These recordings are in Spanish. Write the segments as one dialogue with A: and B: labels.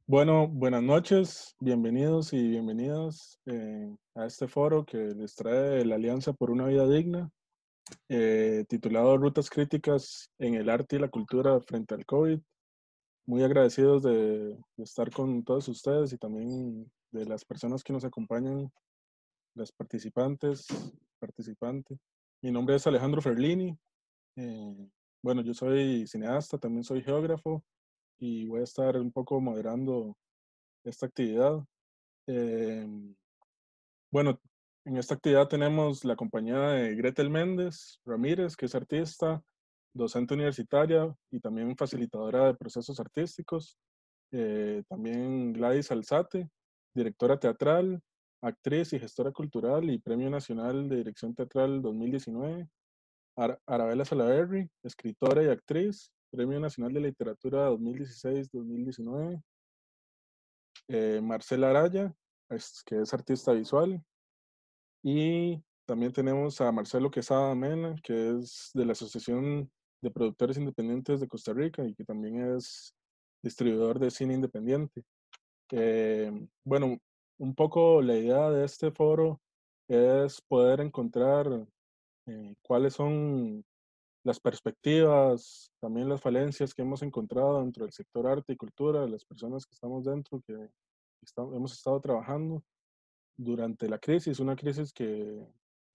A: Bueno, buenas noches, bienvenidos y bienvenidas a este foro que les trae la Alianza por una Vida Digna, titulado Rutas Críticas en el Arte y la Cultura frente al COVID. Muy agradecidos de estar con todos ustedes y también de las personas que nos acompañan, las participantes. Mi nombre es Alejandro Ferlini. bueno, yo soy cineasta, también soy geógrafo y voy a estar un poco moderando esta actividad. Eh, bueno, en esta actividad tenemos la compañía de Gretel Méndez Ramírez, que es artista, docente universitaria y también facilitadora de procesos artísticos. También Gladys Alzate, directora teatral, actriz y gestora cultural y Premio Nacional de Dirección Teatral 2019. Arabella Salaverry, escritora y actriz, Premio Nacional de Literatura 2016-2019. Marcela Araya, que es artista visual. Y también tenemos a Marcelo Quesada Mena, que es de la Asociación de Productores Independientes de Costa Rica y que también es distribuidor de cine independiente. Eh, bueno, un poco la idea de este foro es poder encontrar cuáles son las perspectivas, también las falencias que hemos encontrado dentro del sector arte y cultura, las personas que estamos dentro, que hemos estado trabajando durante la crisis, una crisis que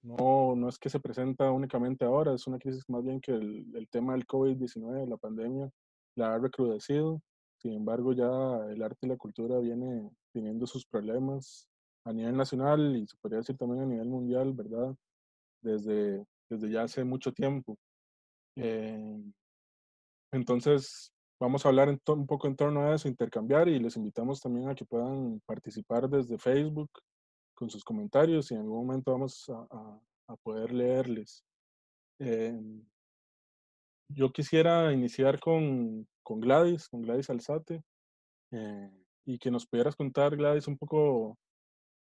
A: no es que se presenta únicamente ahora, es una crisis más bien que el tema del COVID-19, la pandemia, la ha recrudecido. Sin embargo, ya el arte y la cultura viene teniendo sus problemas a nivel nacional y se podría decir también a nivel mundial, ¿verdad? Desde ya hace mucho tiempo. Eh, entonces, vamos a hablar un poco en torno a eso, intercambiar y les invitamos también a que puedan participar desde Facebook con sus comentarios y en algún momento vamos a poder leerles. Eh, yo quisiera iniciar con Gladys Alzate, eh, y que nos pudieras contar, Gladys, un poco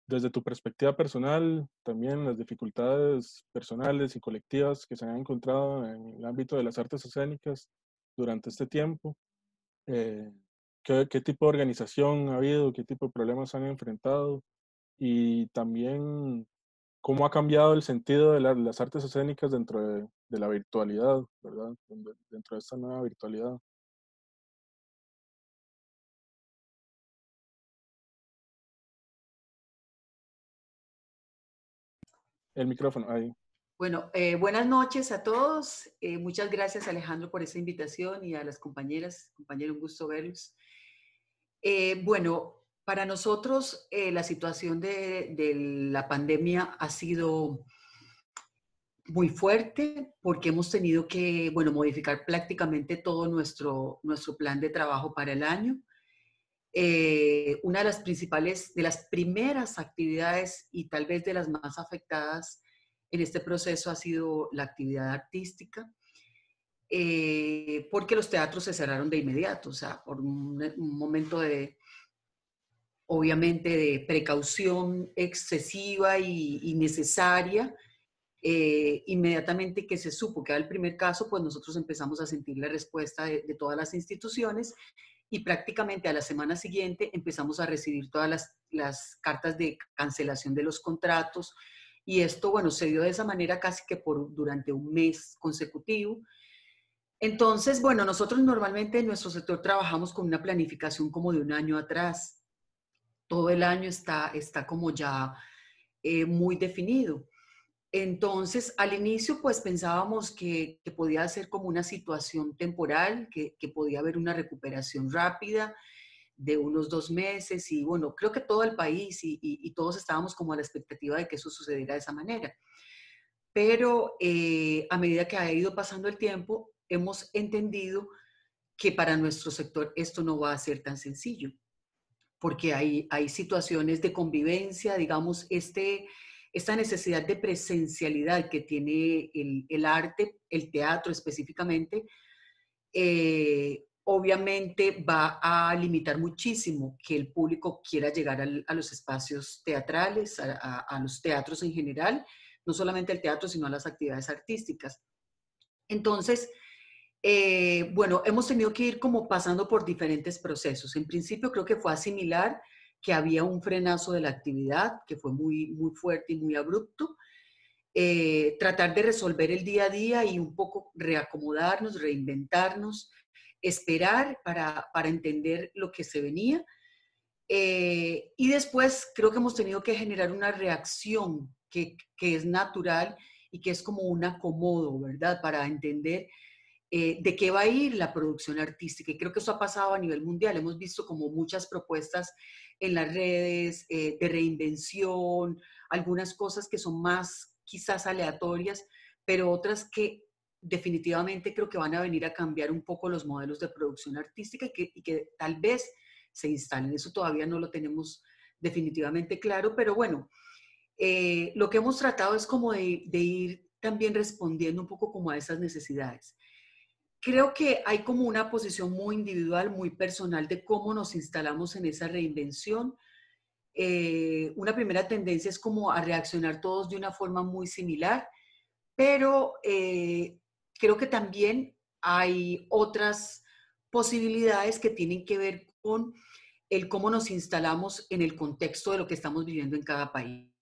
A: desde tu perspectiva personal, también las dificultades personales y colectivas que se han encontrado en el ámbito de las artes escénicas durante este tiempo. Eh, qué tipo de organización ha habido? ¿Qué tipo de problemas han enfrentado? Y también cómo ha cambiado el sentido de las artes escénicas dentro de la virtualidad, ¿verdad? Dentro de esta nueva virtualidad. El micrófono, ahí.
B: Bueno, buenas noches a todos. Muchas gracias, Alejandro, por esta invitación y a las compañeras. Compañero, un gusto verlos. Bueno, para nosotros la situación de la pandemia ha sido muy fuerte porque hemos tenido que, bueno, modificar prácticamente todo nuestro plan de trabajo para el año. Una de las principales, de las primeras actividades y tal vez de las más afectadas en este proceso ha sido la actividad artística, porque los teatros se cerraron de inmediato, o sea, por un momento de, obviamente, de precaución excesiva y necesaria. Inmediatamente que se supo que era el primer caso, pues nosotros empezamos a sentir la respuesta de todas las instituciones y prácticamente a la semana siguiente empezamos a recibir todas las cartas de cancelación de los contratos y esto, bueno, se dio de esa manera casi que durante un mes consecutivo. Entonces, bueno, nosotros normalmente en nuestro sector trabajamos con una planificación como de un año atrás. Todo el año está como ya muy definido. Entonces, al inicio, pues pensábamos que podía ser como una situación temporal, que podía haber una recuperación rápida de unos 2 meses y bueno, creo que todo el país y todos estábamos como a la expectativa de que eso sucediera de esa manera. Pero a medida que ha ido pasando el tiempo, hemos entendido que para nuestro sector esto no va a ser tan sencillo, porque hay situaciones de convivencia, digamos, esta necesidad de presencialidad que tiene el arte, el teatro específicamente, obviamente va a limitar muchísimo que el público quiera llegar a los espacios teatrales, a los teatros en general, no solamente al teatro, sino a las actividades artísticas. Entonces, Bueno, hemos tenido que ir como pasando por diferentes procesos. En principio creo que fue asimilar que había un frenazo de la actividad, que fue muy, muy fuerte y muy abrupto. Tratar de resolver el día a día y un poco reacomodarnos, reinventarnos, esperar para entender lo que se venía. Y después creo que hemos tenido que generar una reacción que es natural y que es como un acomodo, ¿verdad? Para entender de qué va a ir la producción artística. Y creo que eso ha pasado a nivel mundial. Hemos visto como muchas propuestas en las redes de reinvención, algunas cosas que son más quizás aleatorias, pero otras que definitivamente creo que van a venir a cambiar un poco los modelos de producción artística y que tal vez se instalen. Eso todavía no lo tenemos definitivamente claro, pero bueno, lo que hemos tratado es como de ir también respondiendo un poco como a esas necesidades. Creo que hay como una posición muy individual, muy personal de cómo nos instalamos en esa reinvención. Una primera tendencia es como a reaccionar todos de una forma muy similar, pero creo que también hay otras posibilidades que tienen que ver con el cómo nos instalamos en el contexto de lo que estamos viviendo en cada país.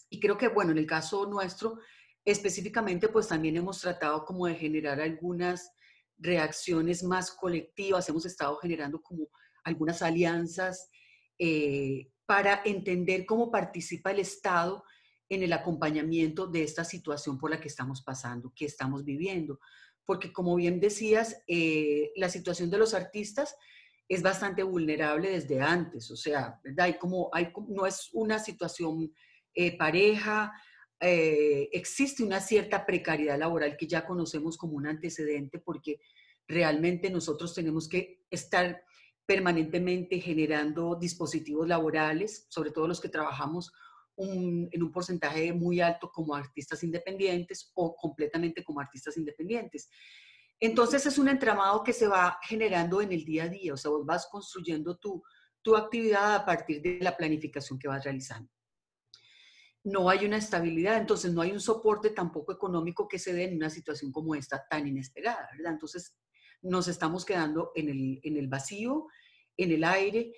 B: Y creo que, bueno, en el caso nuestro, específicamente, pues también hemos tratado como de generar algunas reacciones más colectivas, hemos estado generando como algunas alianzas para entender cómo participa el Estado en el acompañamiento de esta situación por la que estamos pasando, que estamos viviendo. Porque como bien decías, la situación de los artistas es bastante vulnerable desde antes, o sea, ¿verdad? No es una situación pareja, existe una cierta precariedad laboral que ya conocemos como un antecedente porque realmente nosotros tenemos que estar permanentemente generando dispositivos laborales, sobre todo los que trabajamos en un porcentaje muy alto como artistas independientes o completamente como artistas independientes. Entonces es un entramado que se va generando en el día a día, o sea, vos vas construyendo tu actividad a partir de la planificación que vas realizando. No hay una estabilidad, entonces no hay un soporte tampoco económico que se dé en una situación como esta tan inesperada, ¿verdad? Entonces nos estamos quedando en el vacío, en el aire,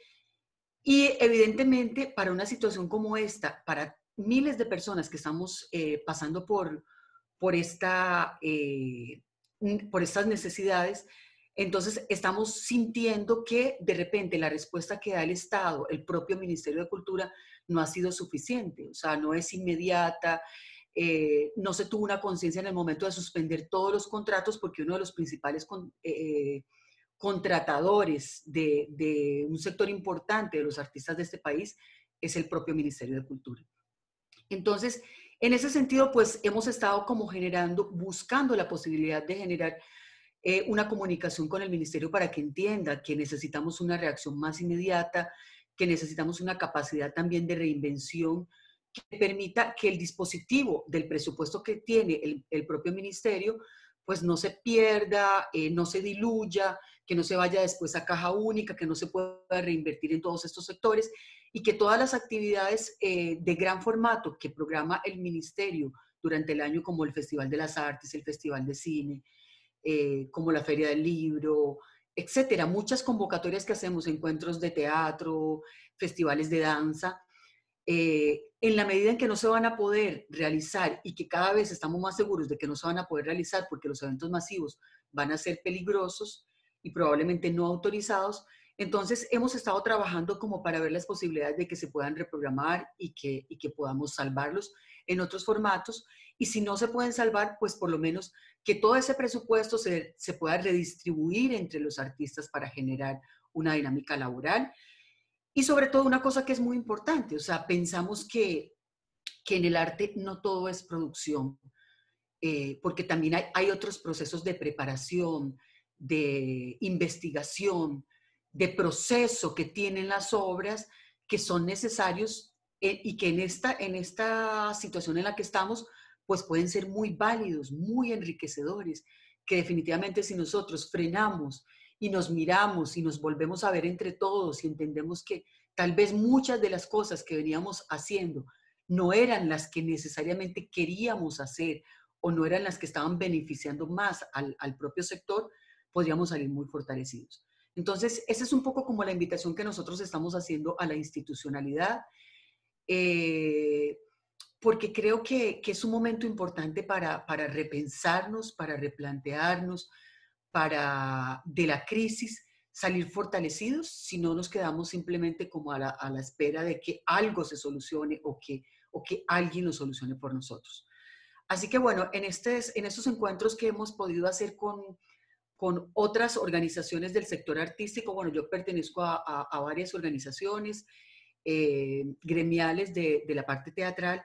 B: y evidentemente para una situación como esta, para miles de personas que estamos pasando por, esta, por estas necesidades, entonces estamos sintiendo que de repente la respuesta que da el Estado, el propio Ministerio de Cultura, no ha sido suficiente, o sea, no es inmediata, no se tuvo una conciencia en el momento de suspender todos los contratos porque uno de los principales contratadores de un sector importante de los artistas de este país es el propio Ministerio de Cultura. Entonces, en ese sentido, pues hemos estado como generando, buscando la posibilidad de generar una comunicación con el ministerio para que entienda que necesitamos una reacción más inmediata, que necesitamos una capacidad también de reinvención que permita que el dispositivo del presupuesto que tiene el propio ministerio pues no se pierda, no se diluya, que no se vaya después a caja única, que no se pueda reinvertir en todos estos sectores y que todas las actividades de gran formato que programa el ministerio durante el año, como el Festival de las Artes, el Festival de Cine, como la Feria del Libro, etcétera. Muchas convocatorias que hacemos, encuentros de teatro, festivales de danza, en la medida en que no se van a poder realizar y que cada vez estamos más seguros de que no se van a poder realizar porque los eventos masivos van a ser peligrosos y probablemente no autorizados, entonces hemos estado trabajando como para ver las posibilidades de que se puedan reprogramar y que podamos salvarlos en otros formatos. Y si no se pueden salvar, pues por lo menos que todo ese presupuesto se pueda redistribuir entre los artistas para generar una dinámica laboral. Y sobre todo una cosa que es muy importante, o sea, pensamos que en el arte no todo es producción, porque también hay otros procesos de preparación, de investigación, de proceso que tienen las obras que son necesarios y que en esta situación en la que estamos, pues pueden ser muy válidos, muy enriquecedores, que definitivamente si nosotros frenamos y nos miramos y nos volvemos a ver entre todos y entendemos que tal vez muchas de las cosas que veníamos haciendo no eran las que necesariamente queríamos hacer o no eran las que estaban beneficiando más al propio sector, podríamos salir muy fortalecidos. Entonces, esa es un poco como la invitación que nosotros estamos haciendo a la institucionalidad, porque creo que es un momento importante para repensarnos, para replantearnos, para de la crisis salir fortalecidos, si no nos quedamos simplemente como a la espera de que algo se solucione o que alguien lo solucione por nosotros. Así que bueno, en estos encuentros que hemos podido hacer con otras organizaciones del sector artístico, bueno, yo pertenezco a varias organizaciones gremiales de la parte teatral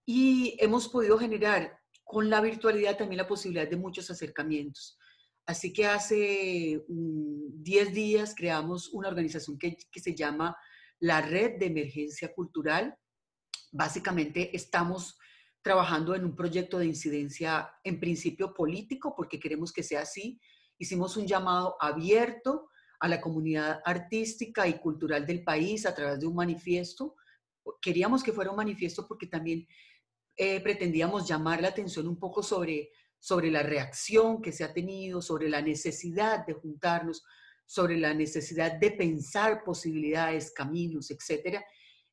B: y hemos podido generar con la virtualidad también la posibilidad de muchos acercamientos. Así que hace 10 días creamos una organización que se llama la Red de Emergencia Cultural. Básicamente estamos trabajando en un proyecto de incidencia en principio político, porque queremos que sea así. Hicimos un llamado abierto a la comunidad artística y cultural del país a través de un manifiesto. Queríamos que fuera un manifiesto porque también pretendíamos llamar la atención un poco sobre la reacción que se ha tenido, sobre la necesidad de juntarnos, sobre la necesidad de pensar posibilidades, caminos, etcétera.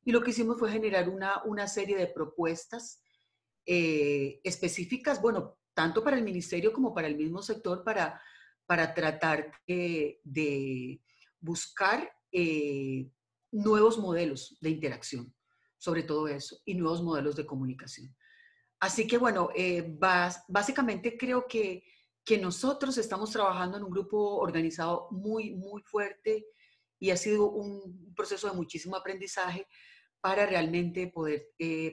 B: Y lo que hicimos fue generar una serie de propuestas específicas, bueno, tanto para el ministerio como para el mismo sector, para tratar de buscar nuevos modelos de interacción, sobre todo eso, y nuevos modelos de comunicación. Así que bueno, básicamente creo que nosotros estamos trabajando en un grupo organizado muy, muy fuerte y ha sido un proceso de muchísimo aprendizaje para realmente poder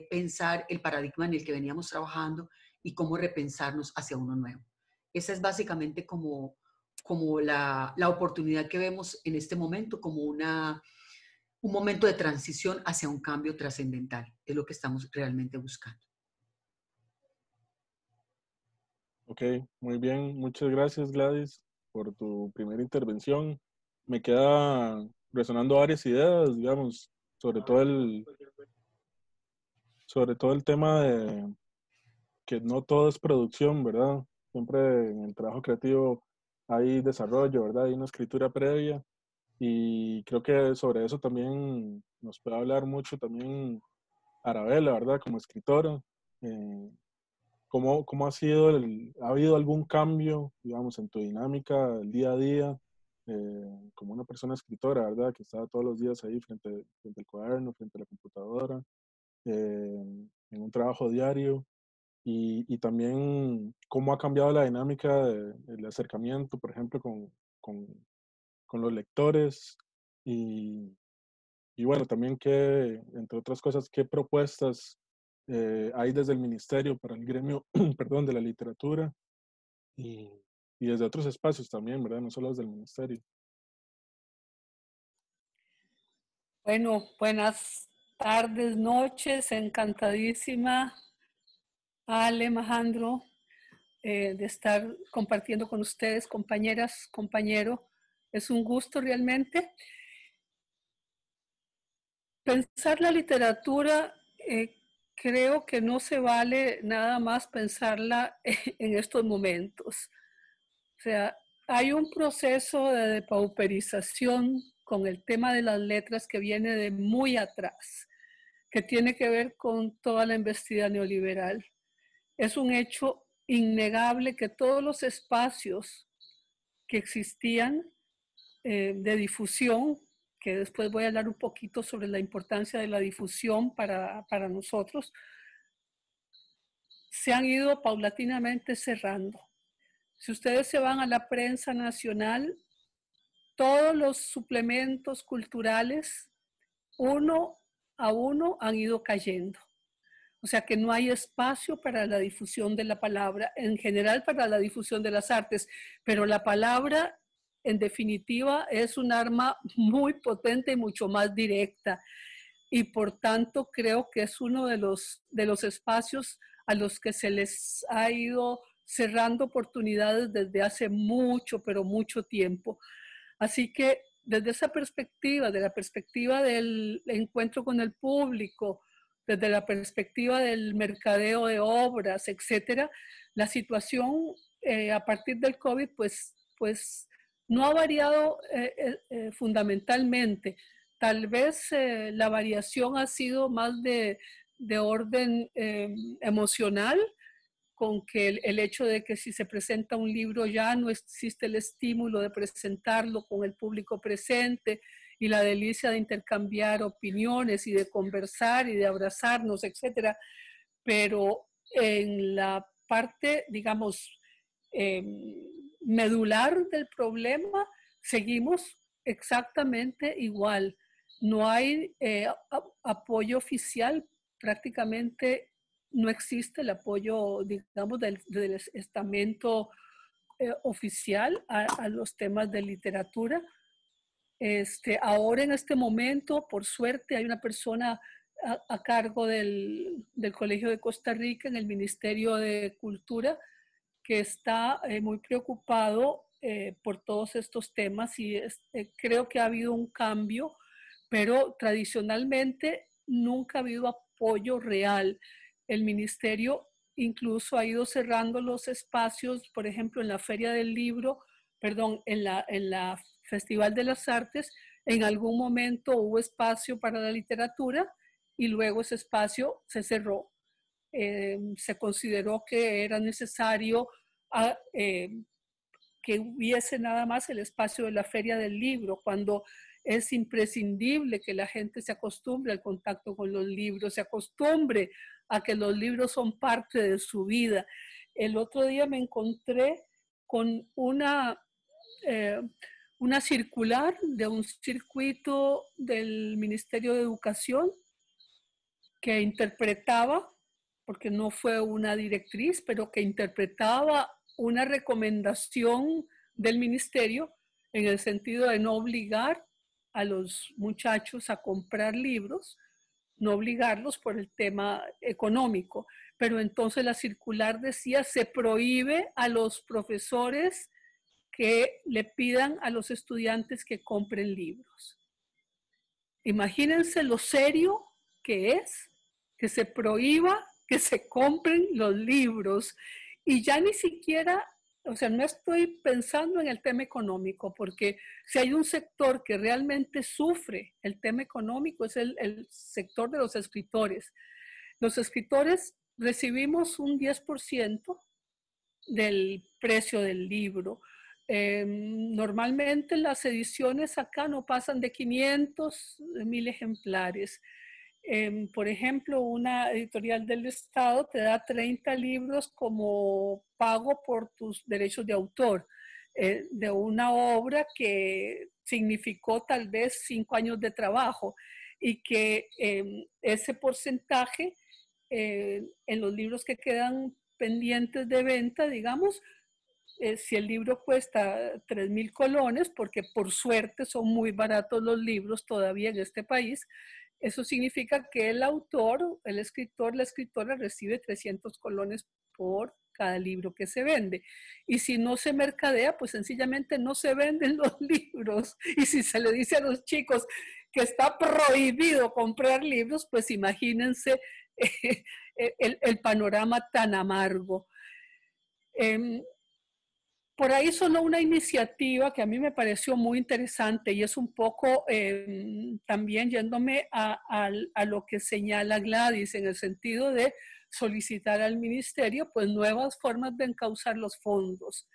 B: pensar el paradigma en el que veníamos trabajando y cómo repensarnos hacia uno nuevo. Esa es básicamente como la oportunidad que vemos en este momento, como un momento de transición hacia un cambio trascendental. Es lo que estamos realmente buscando.
A: Ok, muy bien. Muchas gracias, Gladys, por tu primera intervención. Me queda resonando varias ideas, digamos, sobre todo sobre todo el tema de que no todo es producción, ¿verdad? Siempre en el trabajo creativo hay desarrollo, ¿verdad? Hay una escritura previa y creo que sobre eso también nos puede hablar mucho también Arabella, ¿verdad? Como escritora. Eh, ¿Cómo ha sido ha habido algún cambio, digamos, en tu dinámica del día a día, como una persona escritora, ¿verdad? Que está todos los días ahí frente al cuaderno, frente a la computadora, en un trabajo diario, y también cómo ha cambiado la dinámica del acercamiento, por ejemplo, con, con los lectores, y, y bueno, también que, entre otras cosas, qué propuestas hay desde el ministerio para el gremio, perdón, de la literatura y, y desde otros espacios también, ¿verdad? No solo desde el ministerio.
C: Bueno, buenas tardes, noches, encantadísima, Ale, Alejandro, de estar compartiendo con ustedes, compañeras, compañero. Es un gusto realmente. Pensar la literatura, creo que no se vale nada más pensarla en estos momentos. O sea, hay un proceso de depauperización con el tema de las letras que viene de muy atrás, que tiene que ver con toda la embestida neoliberal. Es un hecho innegable que todos los espacios que existían de difusión, que después voy a hablar un poquito sobre la importancia de la difusión para nosotros, se han ido paulatinamente cerrando. Si ustedes se van a la prensa nacional, todos los suplementos culturales, uno a uno, han ido cayendo. O sea que no hay espacio para la difusión de la palabra, en general para la difusión de las artes, pero la palabra en definitiva es un arma muy potente y mucho más directa. Y por tanto creo que es uno de los espacios a los que se les ha ido cerrando oportunidades desde hace mucho, pero mucho tiempo. Así que desde esa perspectiva, de la perspectiva del encuentro con el público, desde la perspectiva del mercadeo de obras, etcétera, la situación a partir del COVID pues no ha variado fundamentalmente. Tal vez la variación ha sido más de orden emocional, con que el hecho de que si se presenta un libro ya no existe el estímulo de presentarlo con el público presente y la delicia de intercambiar opiniones y de conversar y de abrazarnos, etcétera. Pero en la parte, digamos, medular del problema, seguimos exactamente igual. No hay apoyo oficial, prácticamente no existe el apoyo, digamos, del estamento oficial a los temas de literatura. Ahora en este momento, por suerte, hay una persona a cargo del Colegio de Costa Rica en el Ministerio de Cultura que está muy preocupado por todos estos temas y creo que ha habido un cambio, pero tradicionalmente nunca ha habido apoyo real. El ministerio incluso ha ido cerrando los espacios, por ejemplo, en la Feria del Libro, perdón, en la Festival de las Artes, en algún momento hubo espacio para la literatura y luego ese espacio se cerró. Se consideró que era necesario que hubiese nada más el espacio de la Feria del Libro, cuando es imprescindible que la gente se acostumbre al contacto con los libros, se acostumbre a que los libros son parte de su vida. El otro día me encontré con una circular de un circuito del Ministerio de Educación que interpretaba, porque no fue una directriz, pero que interpretaba una recomendación del ministerio en el sentido de no obligar a los muchachos a comprar libros, no obligarlos por el tema económico. Pero entonces la circular decía, se prohíbe a los profesores que le pidan a los estudiantes que compren libros. Imagínense lo serio que es que se prohíba que se compren los libros. Y ya ni siquiera, o sea, no estoy pensando en el tema económico, porque si hay un sector que realmente sufre el tema económico es el sector de los escritores. Los escritores recibimos un 10% del precio del libro. Normalmente las ediciones acá no pasan de 500, 1000 ejemplares. Por ejemplo, una editorial del Estado te da 30 libros como pago por tus derechos de autor de una obra que significó tal vez 5 años de trabajo y que ese porcentaje en los libros que quedan pendientes de venta, digamos, si el libro cuesta 3.000 colones, porque por suerte son muy baratos los libros todavía en este país, eso significa que el autor, el escritor, la escritora recibe 300 colones por cada libro que se vende. Y si no se mercadea, pues sencillamente no se venden los libros. Y si se le dice a los chicos que está prohibido comprar libros, pues imagínense el panorama tan amargo. Por ahí sonó una iniciativa que a mí me pareció muy interesante y es un poco también yéndome a lo que señala Gladys en el sentido de solicitar al ministerio pues nuevas formas de encauzar los fondos.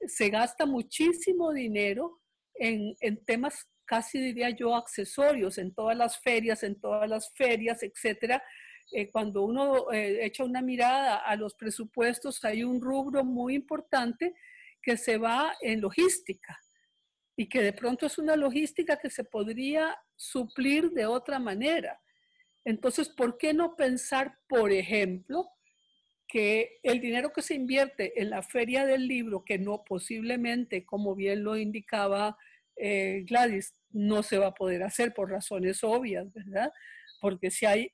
C: Se gasta muchísimo dinero en temas casi diría yo accesorios, en todas las ferias, etcétera. Cuando uno echa una mirada a los presupuestos hay un rubro muy importante que se va en logística y que de pronto es una logística que se podría suplir de otra manera. Entonces, ¿por qué no pensar, por ejemplo, que el dinero que se invierte en la Feria del Libro, que no posiblemente, como bien lo indicaba Gladys, no se va a poder hacer por razones obvias, ¿verdad? Porque si hay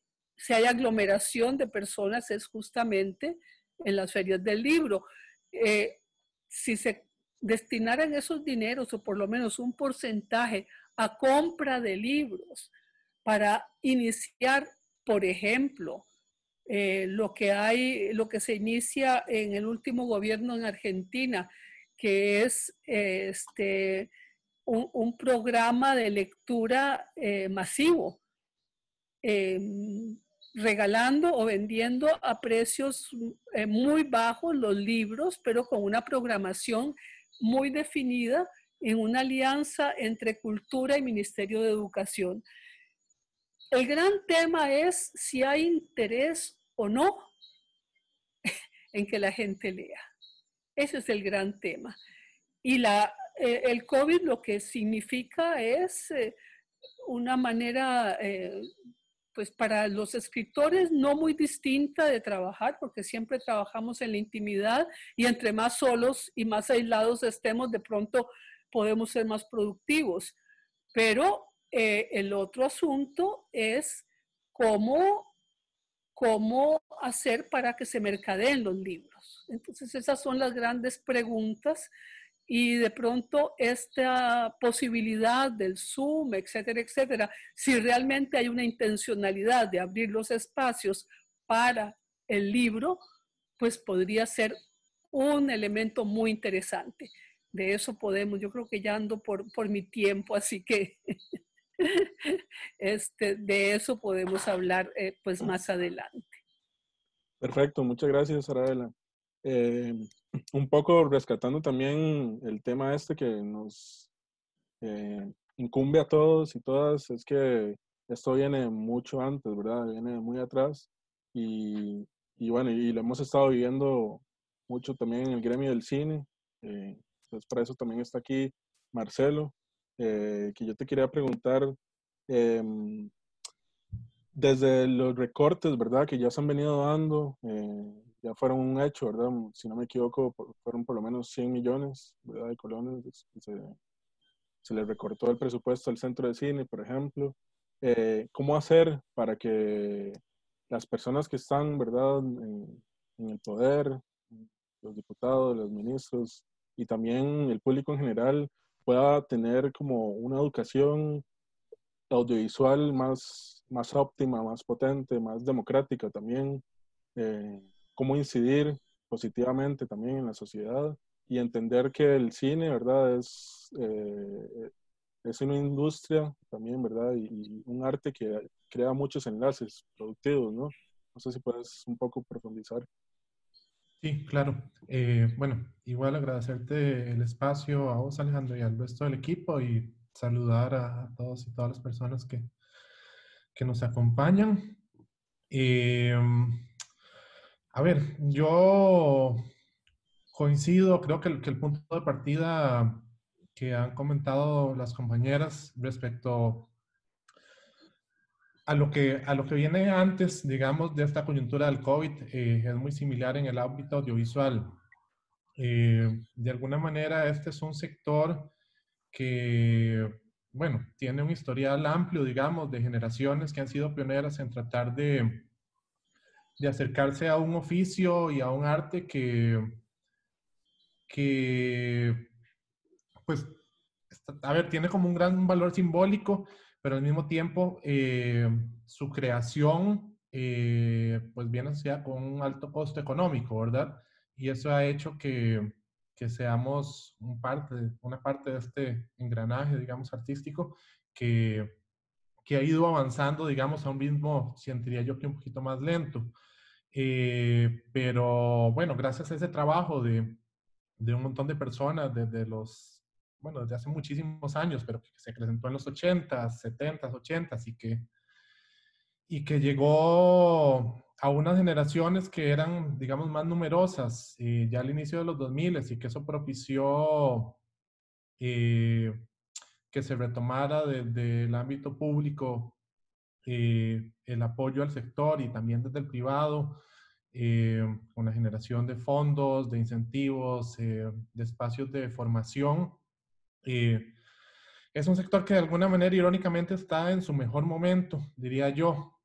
C: aglomeración de personas es justamente en las ferias del libro. Si se destinaran esos dineros o por lo menos un porcentaje a compra de libros para iniciar por ejemplo, lo que se inicia en el último gobierno en Argentina, que es un programa de lectura masivo, regalando o vendiendo a precios muy bajos los libros, pero con una programación muy definida en una alianza entre Cultura y Ministerio de Educación. El gran tema es si hay interés o no en que la gente lea. Ese es el gran tema. Y el COVID lo que significa es una manera, pues para los escritores no muy distinta de trabajar, porque siempre trabajamos en la intimidad y entre más solos y más aislados estemos, de pronto podemos ser más productivos. Pero el otro asunto es cómo hacer para que se mercadeen los libros. Entonces esas son las grandes preguntas y de pronto esta posibilidad del Zoom, etcétera, etcétera, si realmente hay una intencionalidad de abrir los espacios para el libro, pues podría ser un elemento muy interesante. De eso podemos, yo creo que ya ando por mi tiempo, así que de eso podemos hablar pues más adelante.
A: Perfecto, muchas gracias, Arabella. Un poco rescatando también el tema que nos incumbe a todos y todas, es que esto viene mucho antes, ¿verdad? Viene muy atrás y bueno, y lo hemos estado viviendo mucho también en el gremio del cine. Entonces, para eso también está aquí Marcelo, que yo te quería preguntar, em, desde los recortes, ¿verdad? Que ya se han venido dando, ya fueron un hecho, ¿verdad? Si no me equivoco, fueron por lo menos 100 millones, ¿verdad? De colones. Se le recortó el presupuesto al centro de cine, por ejemplo. ¿Cómo hacer para que las personas que están, ¿verdad? En el poder, los diputados, los ministros y también el público en general pueda tener como una educación audiovisual más óptima, más potente, más democrática también, cómo incidir positivamente también en la sociedad y entender que el cine, ¿verdad? Es una industria también, ¿verdad? Y un arte que crea muchos enlaces productivos, ¿no? No sé si puedes un poco profundizar.
D: Sí, claro. Bueno, igual agradecerte el espacio a vos, Alejandro, y al resto del equipo y saludar a todos y todas las personas que nos acompañan. A ver, yo coincido, creo que el punto de partida que han comentado las compañeras respecto a lo que viene antes, digamos, de esta coyuntura del COVID, es muy similar en el ámbito audiovisual. De alguna manera, este es un sector que, bueno, tiene un historial amplio, digamos, de generaciones que han sido pioneras en tratar de acercarse a un oficio y a un arte que pues, a ver, tiene como un gran valor simbólico, pero al mismo tiempo su creación pues viene asociada con un alto costo económico, ¿verdad? Y eso ha hecho que seamos una parte de este engranaje, digamos, artístico que ha ido avanzando, digamos, a un ritmo, sentiría yo que un poquito más lento. Pero bueno, gracias a ese trabajo de un montón de personas bueno, desde hace muchísimos años, pero que se presentó en los 80s, 70s, 80s y que llegó a unas generaciones que eran, digamos, más numerosas ya al inicio de los 2000 y que eso propició que se retomara desde el ámbito público el apoyo al sector y también desde el privado, con la generación de fondos, de incentivos, de espacios de formación. Es un sector que de alguna manera irónicamente está en su mejor momento, diría yo,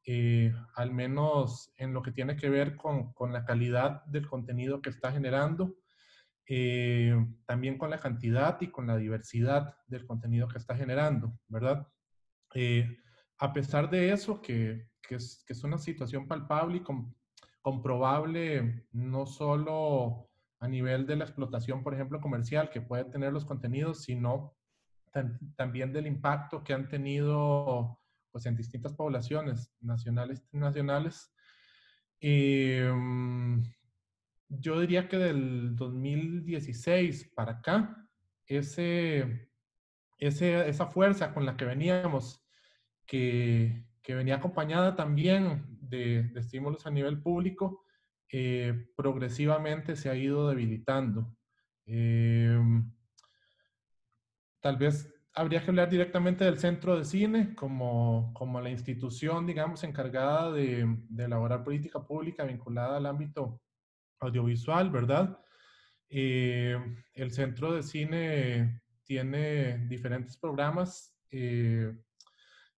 D: al menos en lo que tiene que ver con la calidad del contenido que está generando, también con la cantidad y con la diversidad del contenido que está generando, ¿verdad? A pesar de eso, que que es una situación palpable y comprobable, no solo a nivel de la explotación, por ejemplo, comercial que puede tener los contenidos, sino también del impacto que han tenido pues, en distintas poblaciones nacionales e internacionales. Yo diría que del 2016 para acá, esa fuerza con la que veníamos, que venía acompañada también de estímulos a nivel público, progresivamente se ha ido debilitando. Tal vez habría que hablar directamente del Centro de Cine como la institución, digamos, encargada de elaborar política pública vinculada al ámbito audiovisual, ¿verdad? El Centro de Cine tiene diferentes programas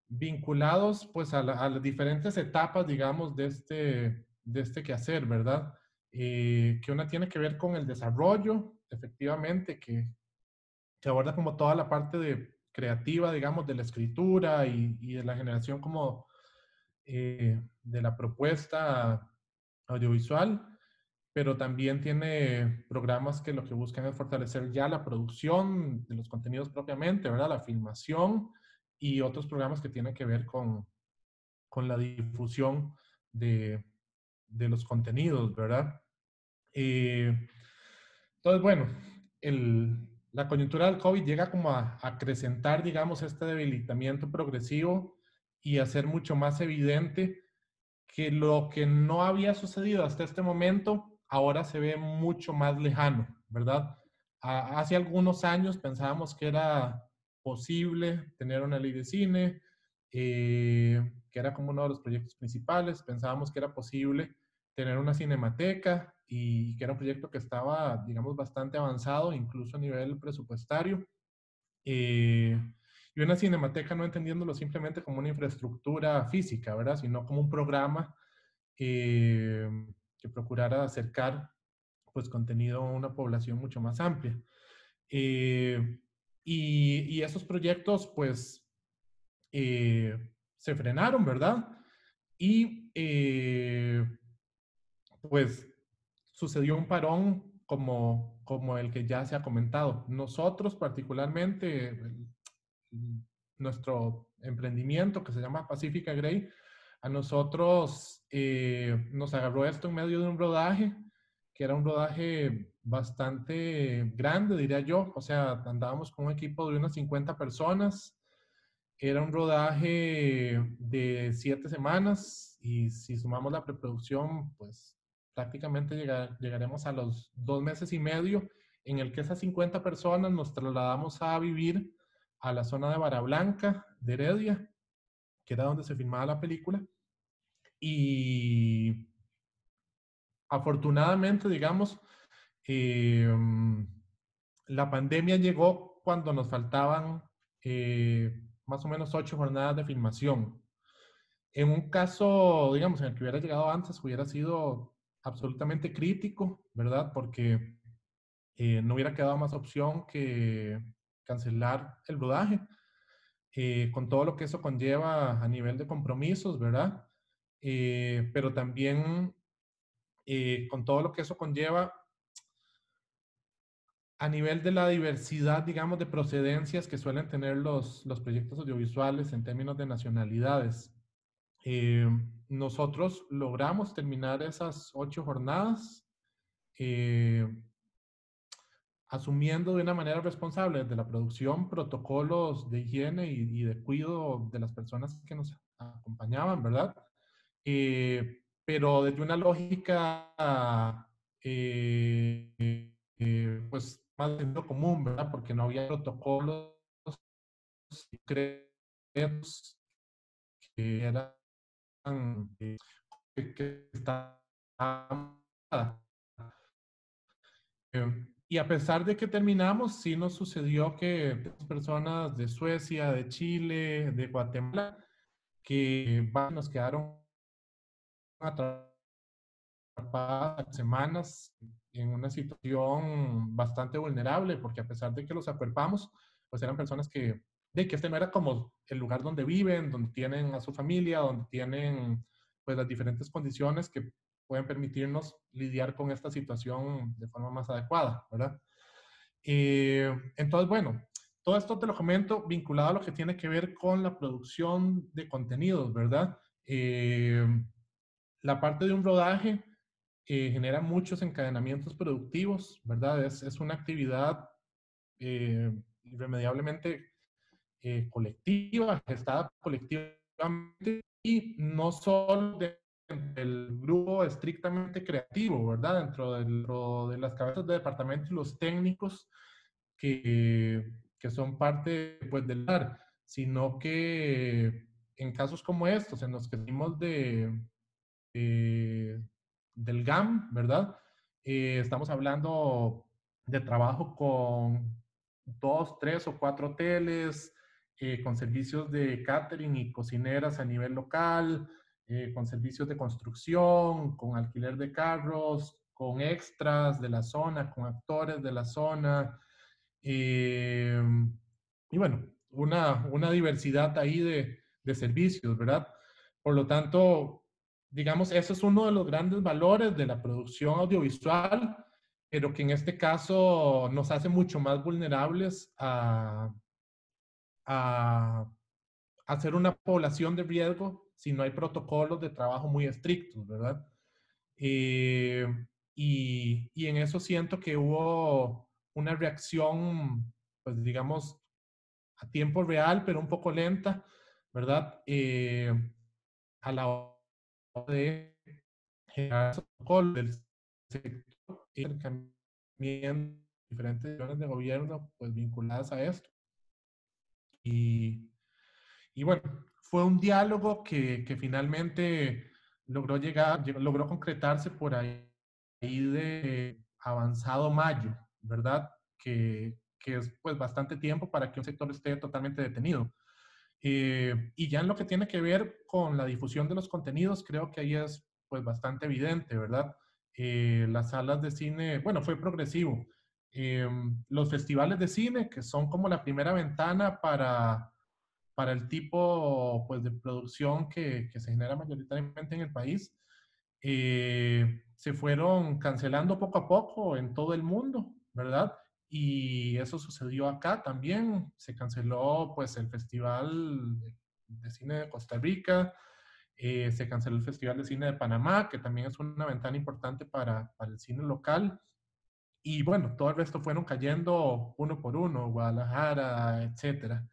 D: vinculados pues a las diferentes etapas, digamos, de este quehacer, ¿verdad? Que una tiene que ver con el desarrollo, efectivamente, que aborda como toda la parte creativa, digamos, de la escritura y de la generación como de la propuesta audiovisual, pero también tiene programas que lo que buscan es fortalecer ya la producción de los contenidos propiamente, ¿verdad? La filmación y otros programas que tienen que ver con la difusión de los contenidos, ¿verdad? Entonces, bueno, la coyuntura del COVID llega como a acrecentar, digamos, este debilitamiento progresivo y a hacer mucho más evidente que lo que no había sucedido hasta este momento ahora se ve mucho más lejano, ¿verdad? Hace algunos años pensábamos que era posible tener una ley de cine, que era como uno de los proyectos principales. Pensábamos que era posible tener una cinemateca y que era un proyecto que estaba, digamos, bastante avanzado, incluso a nivel presupuestario. Y una cinemateca no entendiéndolo simplemente como una infraestructura física, ¿verdad? Sino como un programa que procurara acercar pues contenido a una población mucho más amplia. Y esos proyectos pues se frenaron, ¿verdad? Y pues sucedió un parón como el que ya se ha comentado. Nosotros particularmente, nuestro emprendimiento que se llama Pacifica Grey, a nosotros nos agarró esto en medio de un rodaje, que era un rodaje bastante grande, diría yo. O sea, andábamos con un equipo de unas 50 personas. Era un rodaje de 7 semanas y si sumamos la preproducción, pues prácticamente llegaremos a los 2 meses y medio en el que esas 50 personas nos trasladamos a vivir a la zona de Barablanca, de Heredia, que era donde se filmaba la película. Y afortunadamente, digamos, eh, la pandemia llegó cuando nos faltaban más o menos 8 jornadas de filmación. En un caso, digamos, en el que hubiera llegado antes, hubiera sido absolutamente crítico, ¿verdad? Porque no hubiera quedado más opción que cancelar el rodaje, con todo lo que eso conlleva a nivel de compromisos, ¿verdad? Pero también con todo lo que eso conlleva a nivel de la diversidad, digamos, de procedencias que suelen tener los proyectos audiovisuales en términos de nacionalidades. Nosotros logramos terminar esas 8 jornadas asumiendo de una manera responsable desde la producción protocolos de higiene y de cuidado de las personas que nos acompañaban, ¿verdad? Pero desde una lógica pues más de sentido común, ¿verdad? Porque no había protocolos secretos que eran que estaban y a pesar de que terminamos, sí nos sucedió que personas de Suecia, de Chile, de Guatemala, que nos quedaron atrapadas semanas en una situación bastante vulnerable, porque a pesar de que los acuerpamos, pues eran personas que de que este no era como el lugar donde viven, donde tienen a su familia, donde tienen pues las diferentes condiciones que pueden permitirnos lidiar con esta situación de forma más adecuada, ¿verdad? Entonces, bueno, todo esto te lo comento vinculado a lo que tiene que ver con la producción de contenidos, ¿verdad? La parte de un rodaje genera muchos encadenamientos productivos, ¿verdad? Es una actividad irremediablemente colectiva, gestada colectivamente y no solo del grupo estrictamente creativo, ¿verdad? Dentro de las cabezas de departamento y los técnicos que son parte pues, del AR, sino que en casos como estos, en los que venimos del GAM, ¿verdad? Estamos hablando de trabajo con 2, 3 o 4 hoteles, con servicios de catering y cocineras a nivel local, con servicios de construcción, con alquiler de carros, con extras de la zona, con actores de la zona. eh, y bueno, una diversidad ahí de servicios, ¿verdad? Por lo tanto, digamos, eso es uno de los grandes valores de la producción audiovisual, pero que en este caso nos hace mucho más vulnerables a, a ser una población de riesgo si no hay protocolos de trabajo muy estrictos, ¿verdad? Eh, y en eso siento que hubo una reacción, pues digamos, a tiempo real, pero un poco lenta, ¿verdad? A la hora de generar protocolos del sector y también diferentes regiones de gobierno, pues vinculadas a esto. Y bueno, fue un diálogo que finalmente logró llegar, logró concretarse por ahí de avanzado mayo, ¿verdad? Que es pues bastante tiempo para que un sector esté totalmente detenido. Y ya en lo que tiene que ver con la difusión de los contenidos, creo que ahí es pues bastante evidente, ¿verdad? Las salas de cine, bueno, fue progresivo. Los festivales de cine, que son como la primera ventana para el tipo pues, de producción que se genera mayoritariamente en el país, se fueron cancelando poco a poco en todo el mundo, ¿verdad? Y eso sucedió acá también. Se canceló pues el Festival de Cine de Costa Rica, se canceló el Festival de Cine de Panamá, que también es una ventana importante para el cine local. Y bueno, todo el resto fueron cayendo uno por uno, Guadalajara, etcétera.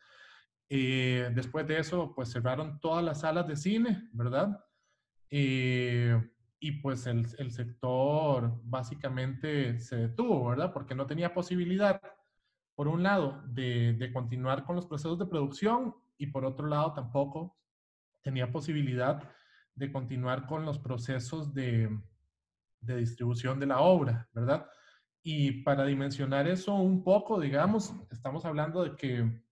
D: Después de eso, pues cerraron todas las salas de cine, ¿verdad? Eh, y pues el sector básicamente se detuvo, ¿verdad? Porque no tenía posibilidad, por un lado, de continuar con los procesos de producción y por otro lado tampoco tenía posibilidad de continuar con los procesos de distribución de la obra, ¿verdad? Y para dimensionar eso un poco, digamos, estamos hablando de que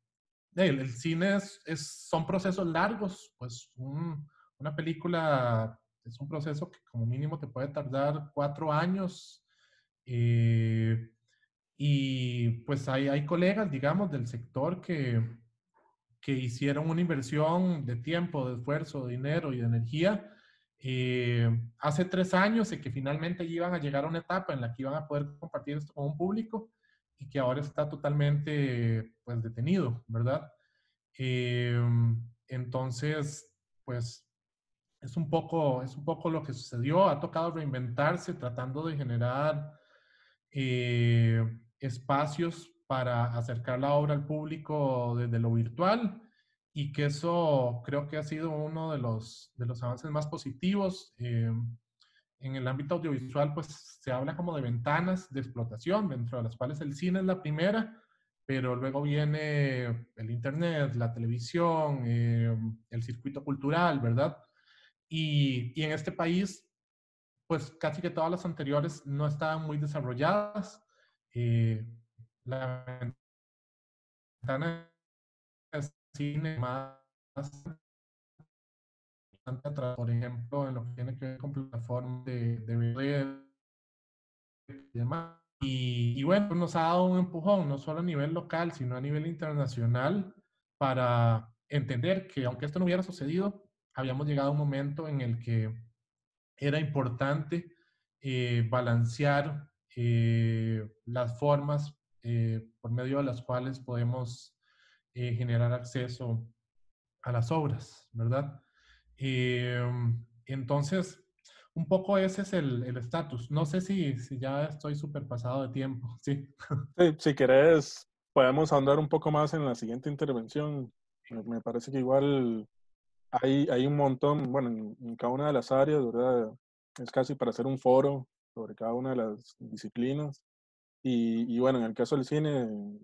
D: el cine son procesos largos, pues una película es un proceso que como mínimo te puede tardar 4 años. eh, y pues hay colegas, digamos, del sector que hicieron una inversión de tiempo, de esfuerzo, de dinero y de energía hace 3 años y que finalmente iban a llegar a una etapa en la que iban a poder compartir esto con un público y que ahora está totalmente pues detenido, ¿verdad? Eh, entonces, pues es un poco lo que sucedió. Ha tocado reinventarse tratando de generar eh, espacios para acercar la obra al público desde lo virtual y que eso creo que ha sido uno de los avances más positivos. En el ámbito audiovisual, pues se habla como de ventanas de explotación, dentro de las cuales el cine es la primera, pero luego viene el internet, la televisión, el circuito cultural, ¿verdad? Y en este país, pues casi que todas las anteriores no estaban muy desarrolladas. Eh, la ventana de cine más, por ejemplo, en lo que tiene que ver con plataformas de video y demás. Y bueno, nos ha dado un empujón, no solo a nivel local, sino a nivel internacional, para entender que aunque esto no hubiera sucedido, habíamos llegado a un momento en el que era importante balancear las formas por medio de las cuales podemos generar acceso a las obras, ¿verdad? Eh, entonces, un poco ese es el estatus. No sé si ya estoy súper pasado de tiempo, ¿sí?
A: Sí, si querés, podemos ahondar un poco más en la siguiente intervención. Me parece que igual hay un montón, bueno, en cada una de las áreas, ¿verdad? Es casi para hacer un foro sobre cada una de las disciplinas. Y bueno, en el caso del cine,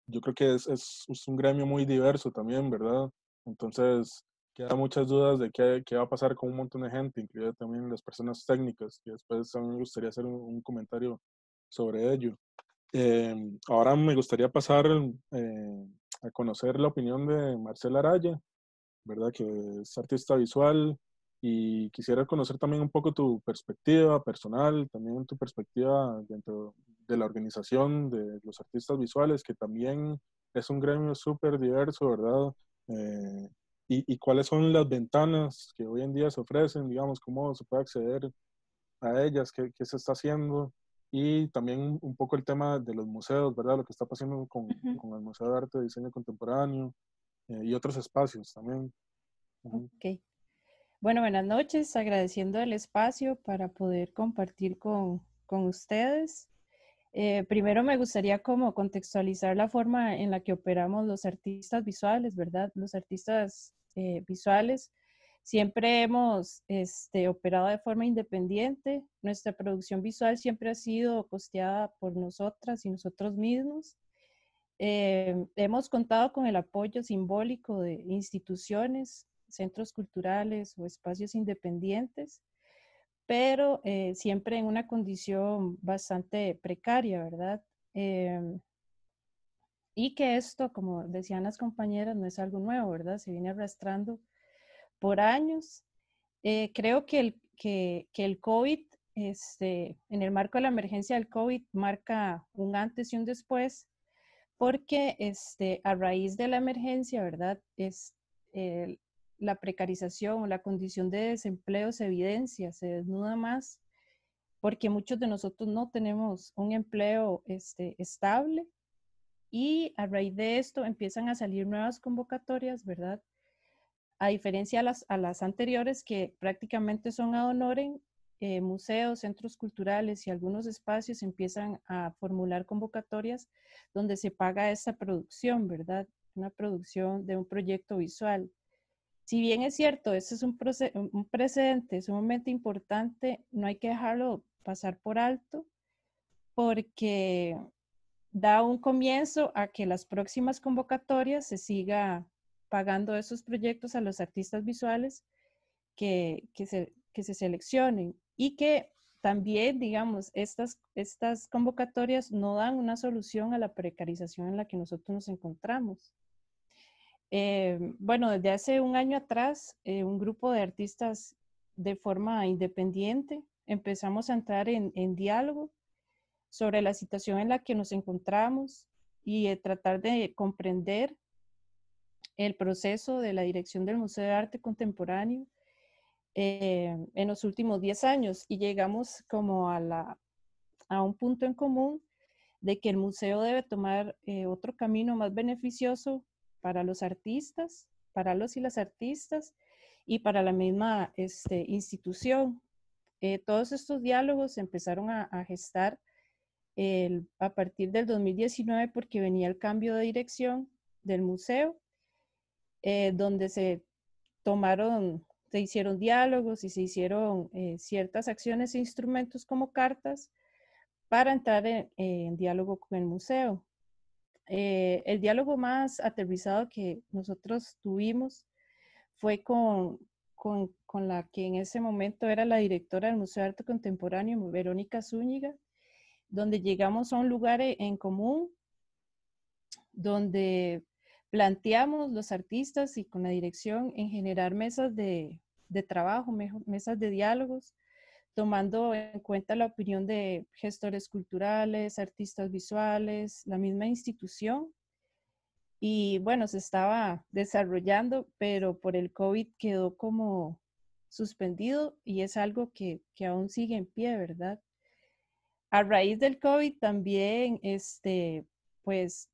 A: yo creo que es un gremio muy diverso también, ¿verdad? Entonces, quedan muchas dudas de qué va a pasar con un montón de gente, incluidas también las personas técnicas, que después también me gustaría hacer un comentario sobre ello. Ahora me gustaría pasar a conocer la opinión de Marcela Araya, ¿verdad? Que es artista visual y quisiera conocer también un poco tu perspectiva personal, también tu perspectiva dentro de la organización de los artistas visuales, que también es un gremio súper diverso, ¿verdad? Eh, y cuáles son las ventanas que hoy en día se ofrecen, digamos, cómo se puede acceder a ellas, qué se está haciendo. Y también un poco el tema de los museos, ¿verdad? Lo que está pasando
E: Ujú.
A: con el Museo de Arte y Diseño Contemporáneo y otros espacios también. Ujú.
E: Ok. Bueno, buenas noches. Agradeciendo el espacio para poder compartir con ustedes. Primero me gustaría como contextualizar la forma en la que operamos los artistas visuales, ¿verdad? Los artistas visuales siempre hemos operado de forma independiente. Nuestra producción visual siempre ha sido costeada por nosotras y nosotros mismos. Hemos contado con el apoyo simbólico de instituciones, centros culturales o espacios independientes, pero siempre en una condición bastante precaria, ¿verdad? Y que esto, como decían las compañeras, no es algo nuevo, ¿verdad? Se viene arrastrando por años. Creo que el COVID, en el marco de la emergencia del COVID, marca un antes y un después, porque a raíz de la emergencia, ¿verdad? La precarización o la condición de desempleo se evidencia, se desnuda más, porque muchos de nosotros no tenemos un empleo estable y a raíz de esto empiezan a salir nuevas convocatorias, ¿verdad? A diferencia a las anteriores que prácticamente son ad honorem, museos, centros culturales y algunos espacios empiezan a formular convocatorias donde se paga esa producción, ¿verdad? Una producción de un proyecto visual. Si bien es cierto, ese es un precedente sumamente importante, no hay que dejarlo pasar por alto porque da un comienzo a que las próximas convocatorias se siga pagando esos proyectos a los artistas visuales que se seleccionen y que también, digamos, estas convocatorias no dan una solución a la precarización en la que nosotros nos encontramos. Bueno, desde hace un año atrás, un grupo de artistas de forma independiente empezamos a entrar en diálogo sobre la situación en la que nos encontramos y tratar de comprender el proceso de la dirección del Museo de Arte Contemporáneo en los últimos 10 años y llegamos como a un punto en común de que el museo debe tomar otro camino más beneficioso para los artistas, para los y las artistas y para la misma institución. Todos estos diálogos se empezaron a gestar a partir del 2019 porque venía el cambio de dirección del museo, donde se hicieron diálogos y se hicieron ciertas acciones e instrumentos como cartas para entrar en diálogo con el museo. El diálogo más aterrizado que nosotros tuvimos fue con la que en ese momento era la directora del Museo de Arte Contemporáneo, Verónica Zúñiga, donde llegamos a un lugar en común, donde planteamos los artistas y con la dirección en generar mesas de trabajo, mesas de diálogos, tomando en cuenta la opinión de gestores culturales, artistas visuales, la misma institución, y bueno, se estaba desarrollando, pero por el COVID quedó como suspendido y es algo que aún sigue en pie, ¿verdad? A raíz del COVID también, pues,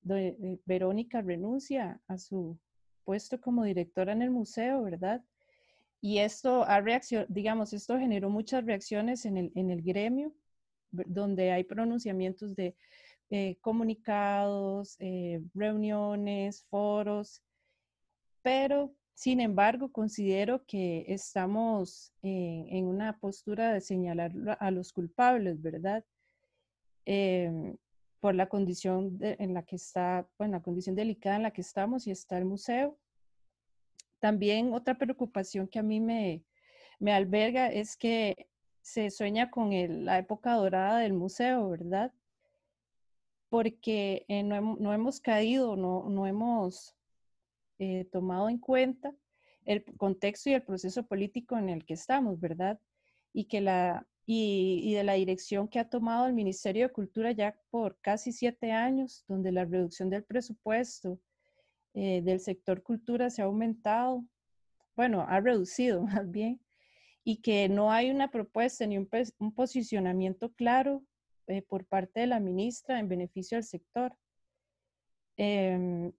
E: Verónica renuncia a su puesto como directora en el museo, ¿verdad? Y esto digamos, esto generó muchas reacciones en el gremio, donde hay pronunciamientos de comunicados, reuniones, foros, pero sin embargo considero que estamos en una postura de señalar a los culpables, ¿verdad? Eh, por la condición en la que está, bueno, la condición delicada en la que estamos y está el museo. También otra preocupación que a mí me alberga es que se sueña con la época dorada del museo, ¿verdad? Porque no hemos caído, no hemos tomado en cuenta el contexto y el proceso político en el que estamos, ¿verdad? Y de la dirección que ha tomado el Ministerio de Cultura ya por casi 7 años, donde la reducción del presupuesto del sector cultura se ha aumentado, bueno, ha reducido más bien, y que no hay una propuesta ni un posicionamiento claro por parte de la ministra en beneficio del sector.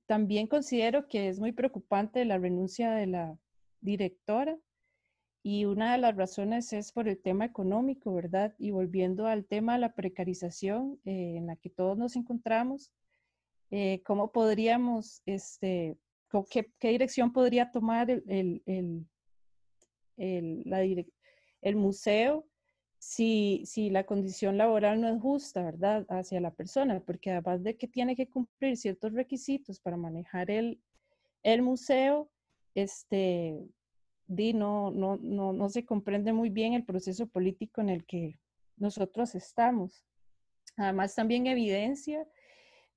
E: También considero que es muy preocupante la renuncia de la directora y una de las razones es por el tema económico, ¿verdad? Y volviendo al tema de la precarización en la que todos nos encontramos, ¿cómo podríamos, qué dirección podría tomar el museo si la condición laboral no es justa, ¿verdad? Hacia la persona, porque además de que tiene que cumplir ciertos requisitos para manejar el museo, no se comprende muy bien el proceso político en el que nosotros estamos. Además, también evidencia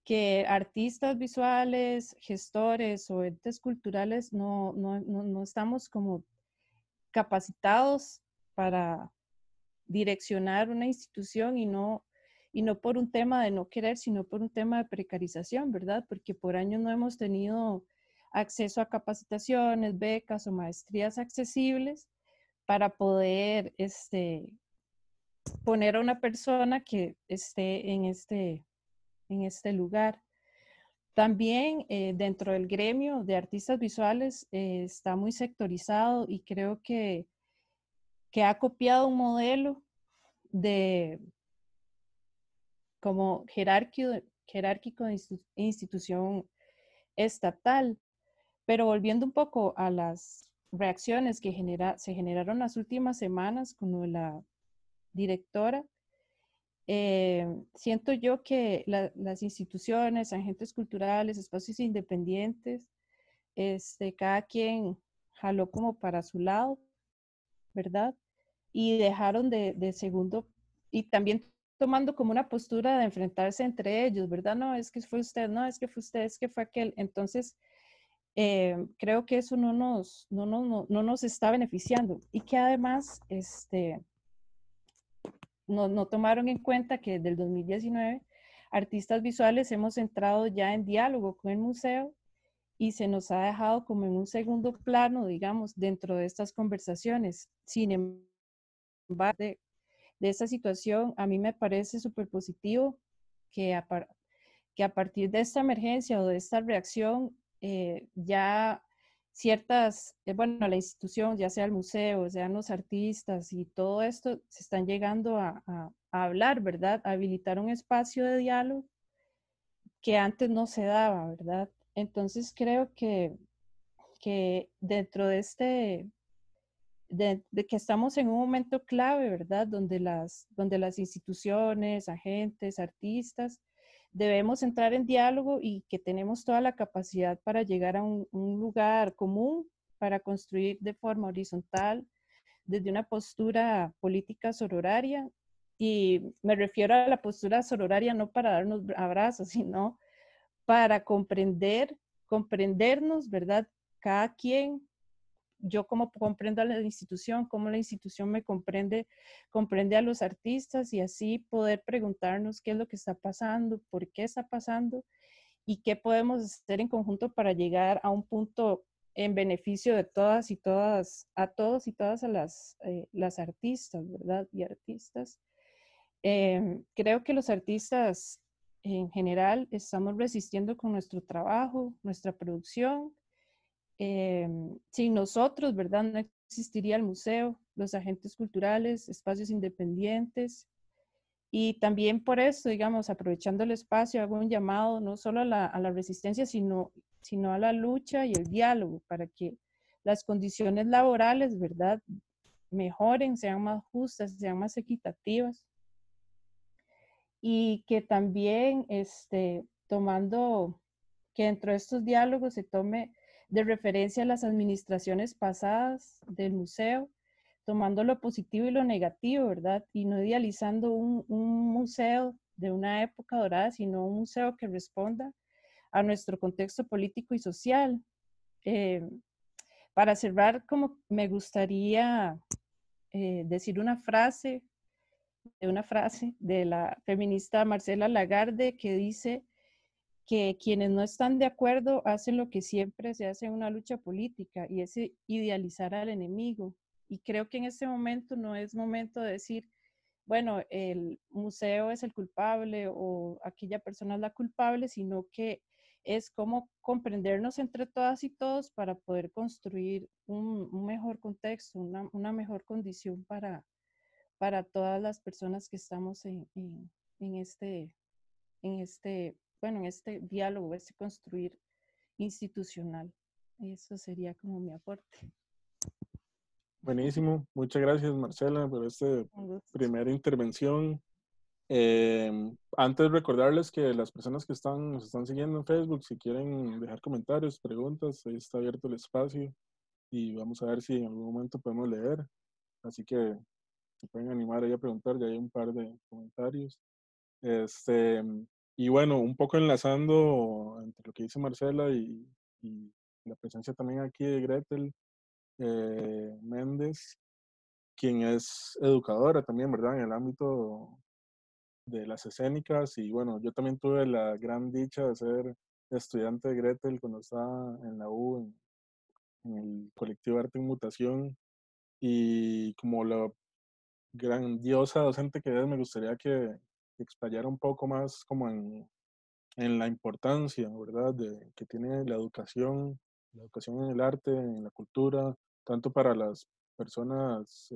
E: que artistas visuales, gestores o entes culturales no estamos como capacitados para direccionar una institución y no por un tema de no querer, sino por un tema de precarización, ¿verdad? Porque por años no hemos tenido acceso a capacitaciones, becas o maestrías accesibles para poder poner a una persona que esté en este lugar. También dentro del gremio de artistas visuales está muy sectorizado y creo que ha copiado un modelo de como jerárquico de institución estatal. Pero volviendo un poco a las reacciones que se generaron las últimas semanas con la directora, siento yo que las instituciones, agentes culturales, espacios independientes, cada quien jaló como para su lado, ¿verdad? Y dejaron de segundo, y también tomando como una postura de enfrentarse entre ellos, ¿verdad? No, es que fue usted, no, es que fue usted, es que fue aquel. Entonces, creo que eso no nos está beneficiando y que además no tomaron en cuenta que desde el 2019 artistas visuales hemos entrado ya en diálogo con el museo y se nos ha dejado como en un segundo plano, digamos, dentro de estas conversaciones. Sin embargo, de esta situación, a mí me parece súper positivo que que a partir de esta emergencia o de esta reacción, ya bueno, la institución, ya sea el museo, sean los artistas y todo esto, se están llegando a hablar, ¿verdad? A habilitar un espacio de diálogo que antes no se daba, ¿verdad? Entonces creo que dentro de de que estamos en un momento clave, ¿verdad? Donde las instituciones, agentes, artistas, debemos entrar en diálogo y que tenemos toda la capacidad para llegar a un lugar común para construir de forma horizontal desde una postura política sororaria. Y me refiero a la postura sororaria no para darnos abrazos, sino para comprendernos, ¿verdad? Cada quien, yo como comprendo a la institución, cómo la institución me comprende a los artistas y así poder preguntarnos qué es lo que está pasando, por qué está pasando y qué podemos hacer en conjunto para llegar a un punto en beneficio de todas y todas, a todos y todas las artistas, ¿verdad? Y artistas. Creo que los artistas en general estamos resistiendo con nuestro trabajo, nuestra producción. Sin nosotros, ¿verdad? No existiría el museo, los agentes culturales, espacios independientes. Y también por eso, digamos, aprovechando el espacio, hago un llamado no solo a la resistencia, sino a la lucha y el diálogo para que las condiciones laborales, ¿verdad?, mejoren, sean más justas, sean más equitativas. Y que también, tomando, que dentro de estos diálogos se tome de referencia a las administraciones pasadas del museo, tomando lo positivo y lo negativo, ¿verdad? Y no idealizando un museo de una época dorada, sino un museo que responda a nuestro contexto político y social. Para cerrar, como me gustaría decir una frase de la feminista Marcela Lagarde que dice que quienes no están de acuerdo hacen lo que siempre se hace en una lucha política, y es idealizar al enemigo. Y creo que en este momento no es momento de decir, bueno, el museo es el culpable o aquella persona es la culpable, sino que es como comprendernos entre todas y todos para poder construir un mejor contexto, una mejor condición para todas las personas que estamos en este diálogo, este construir institucional. Eso sería como mi aporte.
A: Buenísimo. Muchas gracias, Marcela, por esta primera intervención. Antes recordarles que las personas que nos están siguiendo en Facebook, si quieren dejar comentarios, preguntas, ahí está abierto el espacio y vamos a ver si en algún momento podemos leer. Así que se pueden animar ahí a preguntar, ya hay un par de comentarios. Y bueno, un poco enlazando entre lo que dice Marcela y la presencia también aquí de Gretel Méndez, quien es educadora también, ¿verdad? En el ámbito de las escénicas. Y bueno, yo también tuve la gran dicha de ser estudiante de Gretel cuando estaba en la U, en el colectivo Arte en Mutación. Y como la grandiosa docente que es, me gustaría que explayara un poco más como en la importancia, ¿verdad?, que tiene la educación en el arte, en la cultura, tanto para las personas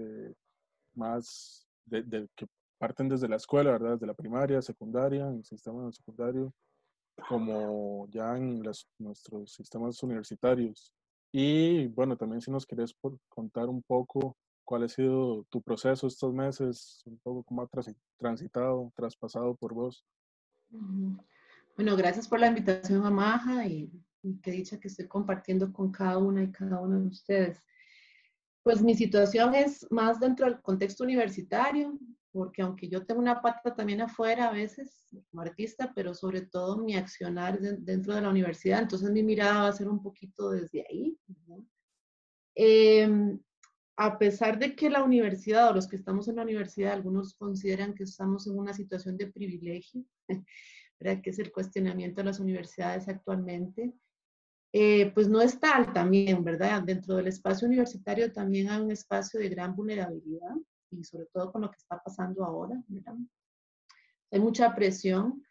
A: más que parten desde la escuela, ¿verdad?, desde la primaria, secundaria, en el sistema secundario, como ya en nuestros sistemas universitarios. Y bueno, también si nos querés contar un poco cuál ha sido tu proceso estos meses, un poco cómo ha traspasado por vos.
F: Bueno, gracias por la invitación a Maja y qué dicha que estoy compartiendo con cada una y cada uno de ustedes. Pues mi situación es más dentro del contexto universitario, porque aunque yo tengo una pata también afuera a veces como artista, pero sobre todo mi accionar dentro de la universidad, entonces mi mirada va a ser un poquito desde ahí, ¿no? A pesar de que la universidad o los que estamos en la universidad, algunos consideran que estamos en una situación de privilegio, ¿verdad?, que es el cuestionamiento de las universidades actualmente, pues no es tal también, ¿verdad? Dentro del espacio universitario también hay un espacio de gran vulnerabilidad y sobre todo con lo que está pasando ahora, ¿verdad? Hay mucha presión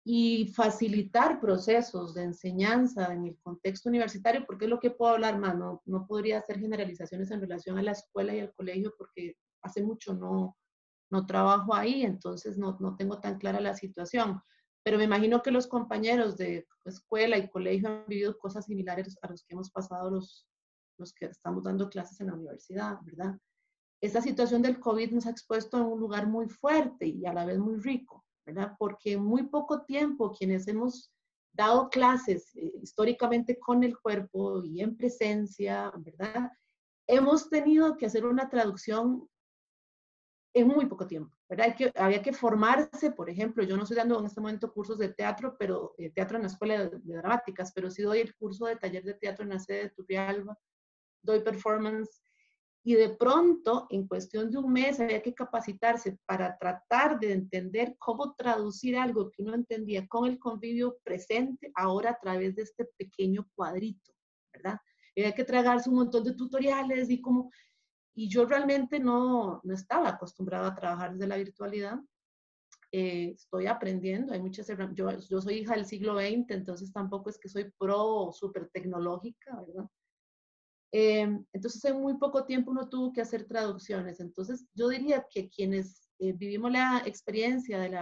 F: y facilitar procesos de enseñanza en el contexto universitario, porque es lo que puedo hablar más, no podría hacer generalizaciones en relación a la escuela y al colegio porque hace mucho no trabajo ahí, entonces no tengo tan clara la situación. Pero me imagino que los compañeros de escuela y colegio han vivido cosas similares a los que hemos pasado los que estamos dando clases en la universidad, ¿verdad? Esta situación del COVID nos ha expuesto en un lugar muy fuerte y a la vez muy rico, ¿verdad? Porque en muy poco tiempo quienes hemos dado clases históricamente con el cuerpo y en presencia, ¿verdad?, hemos tenido que hacer una traducción en muy poco tiempo, ¿verdad? Había que formarse, por ejemplo, yo no estoy dando en este momento cursos de teatro, pero teatro en la escuela de dramáticas, pero sí doy el curso de taller de teatro en la sede de Turrialba, doy performance, Y de pronto, en cuestión de un mes, había que capacitarse para tratar de entender cómo traducir algo que uno entendía con el convivio presente, ahora a través de este pequeño cuadrito, ¿verdad? Y había que tragarse un montón de tutoriales y yo realmente no estaba acostumbrada a trabajar desde la virtualidad. Estoy aprendiendo, hay muchas herramientas. Yo soy hija del siglo XX, entonces tampoco es que soy pro súper tecnológica, ¿verdad? Entonces, en muy poco tiempo uno tuvo que hacer traducciones. Entonces, yo diría que quienes vivimos la experiencia del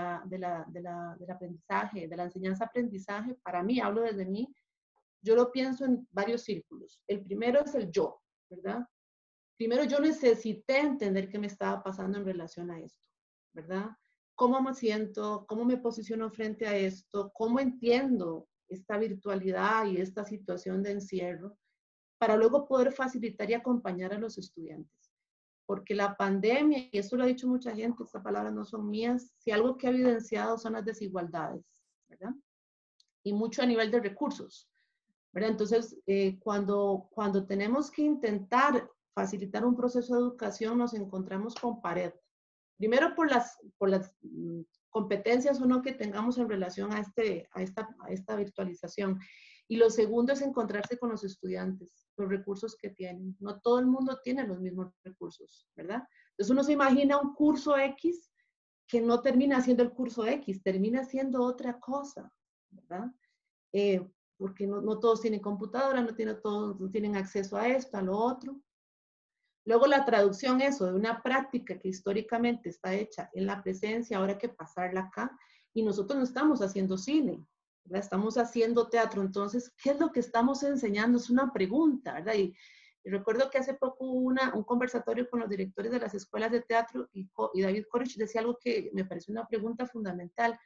F: aprendizaje, de la enseñanza-aprendizaje, para mí, hablo desde mí, yo lo pienso en varios círculos. El primero es el yo, ¿verdad? Primero yo necesité entender qué me estaba pasando en relación a esto, ¿verdad? ¿Cómo me siento? ¿Cómo me posiciono frente a esto? ¿Cómo entiendo esta virtualidad y esta situación de encierro? Para luego poder facilitar y acompañar a los estudiantes. Porque la pandemia, y esto lo ha dicho mucha gente, estas palabras no son mías, si algo que ha evidenciado son las desigualdades, ¿verdad? Y mucho a nivel de recursos, ¿verdad? Entonces, cuando tenemos que intentar facilitar un proceso de educación, nos encontramos con pared. Primero por las competencias o no que tengamos en relación a esta virtualización. Y lo segundo es encontrarse con los estudiantes, los recursos que tienen. No todo el mundo tiene los mismos recursos, ¿verdad? Entonces uno se imagina un curso X que no termina siendo el curso X, termina siendo otra cosa, ¿verdad? Porque no todos tienen computadora, todos no tienen acceso a esto, a lo otro. Luego la traducción, eso, de una práctica que históricamente está hecha en la presencia, ahora hay que pasarla acá, y nosotros no estamos haciendo cine, ¿verdad? Estamos haciendo teatro. Entonces, ¿qué es lo que estamos enseñando? Es una pregunta, ¿verdad? Y recuerdo que hace poco hubo un conversatorio con los directores de las escuelas de teatro y David Koresh decía algo que me pareció una pregunta fundamental.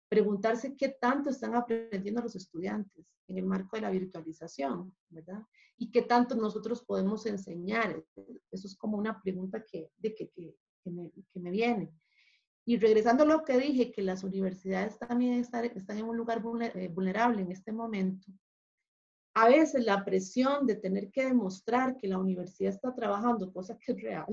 F: Preguntarse qué tanto están aprendiendo los estudiantes en el marco de la virtualización, ¿verdad? Y qué tanto nosotros podemos enseñar. Eso es como una pregunta que me viene. Y regresando a lo que dije, que las universidades también están en un lugar vulnerable en este momento. A veces la presión de tener que demostrar que la universidad está trabajando, cosa que es real,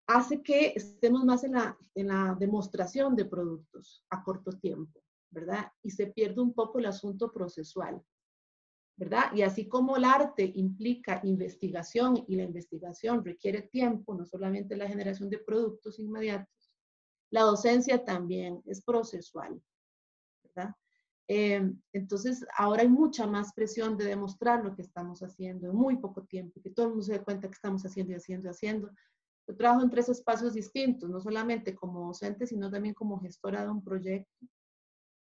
F: hace que estemos más en la demostración de productos a corto tiempo, ¿verdad? Y se pierde un poco el asunto procesual, ¿verdad? Y así como el arte implica investigación y la investigación requiere tiempo, no solamente la generación de productos inmediatos, la docencia también es procesual, ¿verdad? Entonces, ahora hay mucha más presión de demostrar lo que estamos haciendo en muy poco tiempo, que todo el mundo se dé cuenta que estamos haciendo y haciendo y haciendo. Yo trabajo en 3 espacios distintos, no solamente como docente, sino también como gestora de un proyecto.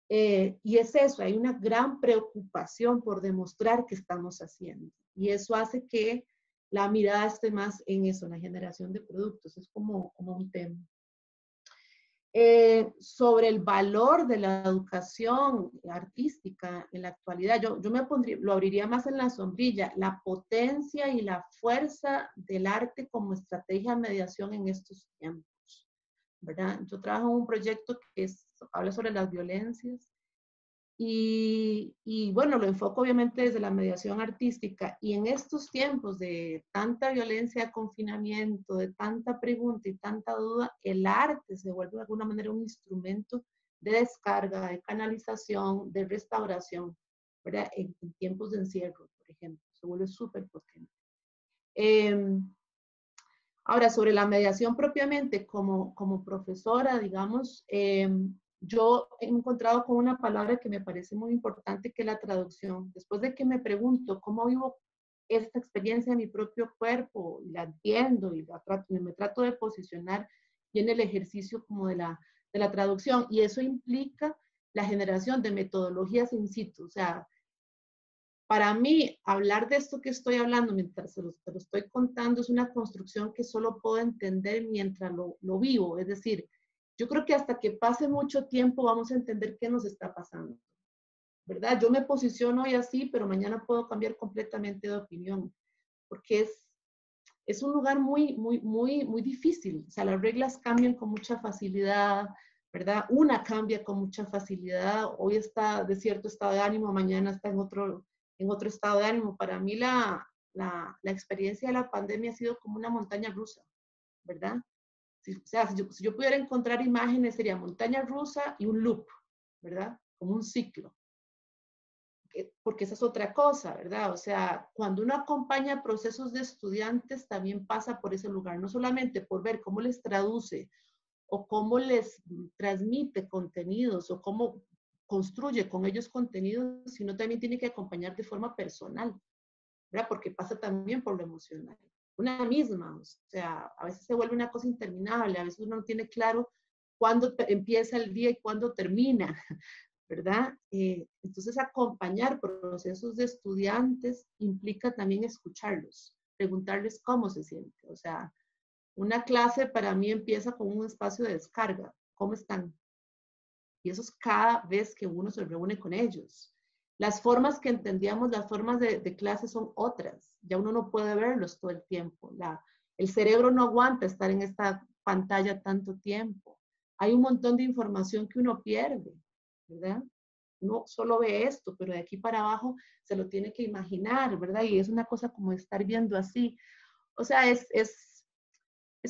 F: Y es eso, hay una gran preocupación por demostrar que estamos haciendo. Y eso hace que la mirada esté más en eso, en la generación de productos. Es como un tema. Sobre el valor de la educación artística en la actualidad, yo lo abriría más en la sombrilla, la potencia y la fuerza del arte como estrategia de mediación en estos tiempos, ¿verdad? Yo trabajo en un proyecto que habla sobre las violencias y bueno, lo enfoco obviamente desde la mediación artística y en estos tiempos de tanta violencia, confinamiento, de tanta pregunta y tanta duda, el arte se vuelve de alguna manera un instrumento de descarga, de canalización, de restauración, ¿verdad? En tiempos de encierro, por ejemplo, se vuelve súper potente. Ahora, sobre la mediación propiamente, como profesora, digamos, yo he encontrado con una palabra que me parece muy importante, que es la traducción. Después de que me pregunto cómo vivo esta experiencia en mi propio cuerpo, y la entiendo y me trato de posicionar, viene el ejercicio como de la traducción. Y eso implica la generación de metodologías in situ. O sea, para mí, hablar de esto que estoy hablando mientras te lo estoy contando es una construcción que solo puedo entender mientras lo vivo. Es decir, yo creo que hasta que pase mucho tiempo vamos a entender qué nos está pasando, ¿verdad? Yo me posiciono hoy así, pero mañana puedo cambiar completamente de opinión, porque es un lugar muy difícil. O sea, las reglas cambian con mucha facilidad, ¿verdad? Una cambia con mucha facilidad. Hoy está de cierto estado de ánimo, mañana está en otro estado de ánimo. Para mí la la experiencia de la pandemia ha sido como una montaña rusa, ¿verdad? O sea, si yo pudiera encontrar imágenes, sería montaña rusa y un loop, ¿verdad? Como un ciclo. Porque esa es otra cosa, ¿verdad? O sea, cuando uno acompaña procesos de estudiantes, también pasa por ese lugar, no solamente por ver cómo les traduce o cómo les transmite contenidos o cómo construye con ellos contenidos, sino también tiene que acompañar de forma personal, ¿verdad? Porque pasa también por lo emocional. Una misma, o sea, a veces se vuelve una cosa interminable, a veces uno no tiene claro cuándo empieza el día y cuándo termina, ¿verdad? Entonces, acompañar procesos de estudiantes implica también escucharlos, preguntarles cómo se siente. O sea, una clase para mí empieza con un espacio de descarga. ¿Cómo están? Y eso es cada vez que uno se reúne con ellos. Las formas que entendíamos, las formas de clase son otras. Ya uno no puede verlos todo el tiempo. El cerebro no aguanta estar en esta pantalla tanto tiempo. Hay un montón de información que uno pierde, ¿verdad? Uno solo ve esto, pero de aquí para abajo se lo tiene que imaginar, ¿verdad? Y es una cosa como estar viendo así. O sea, es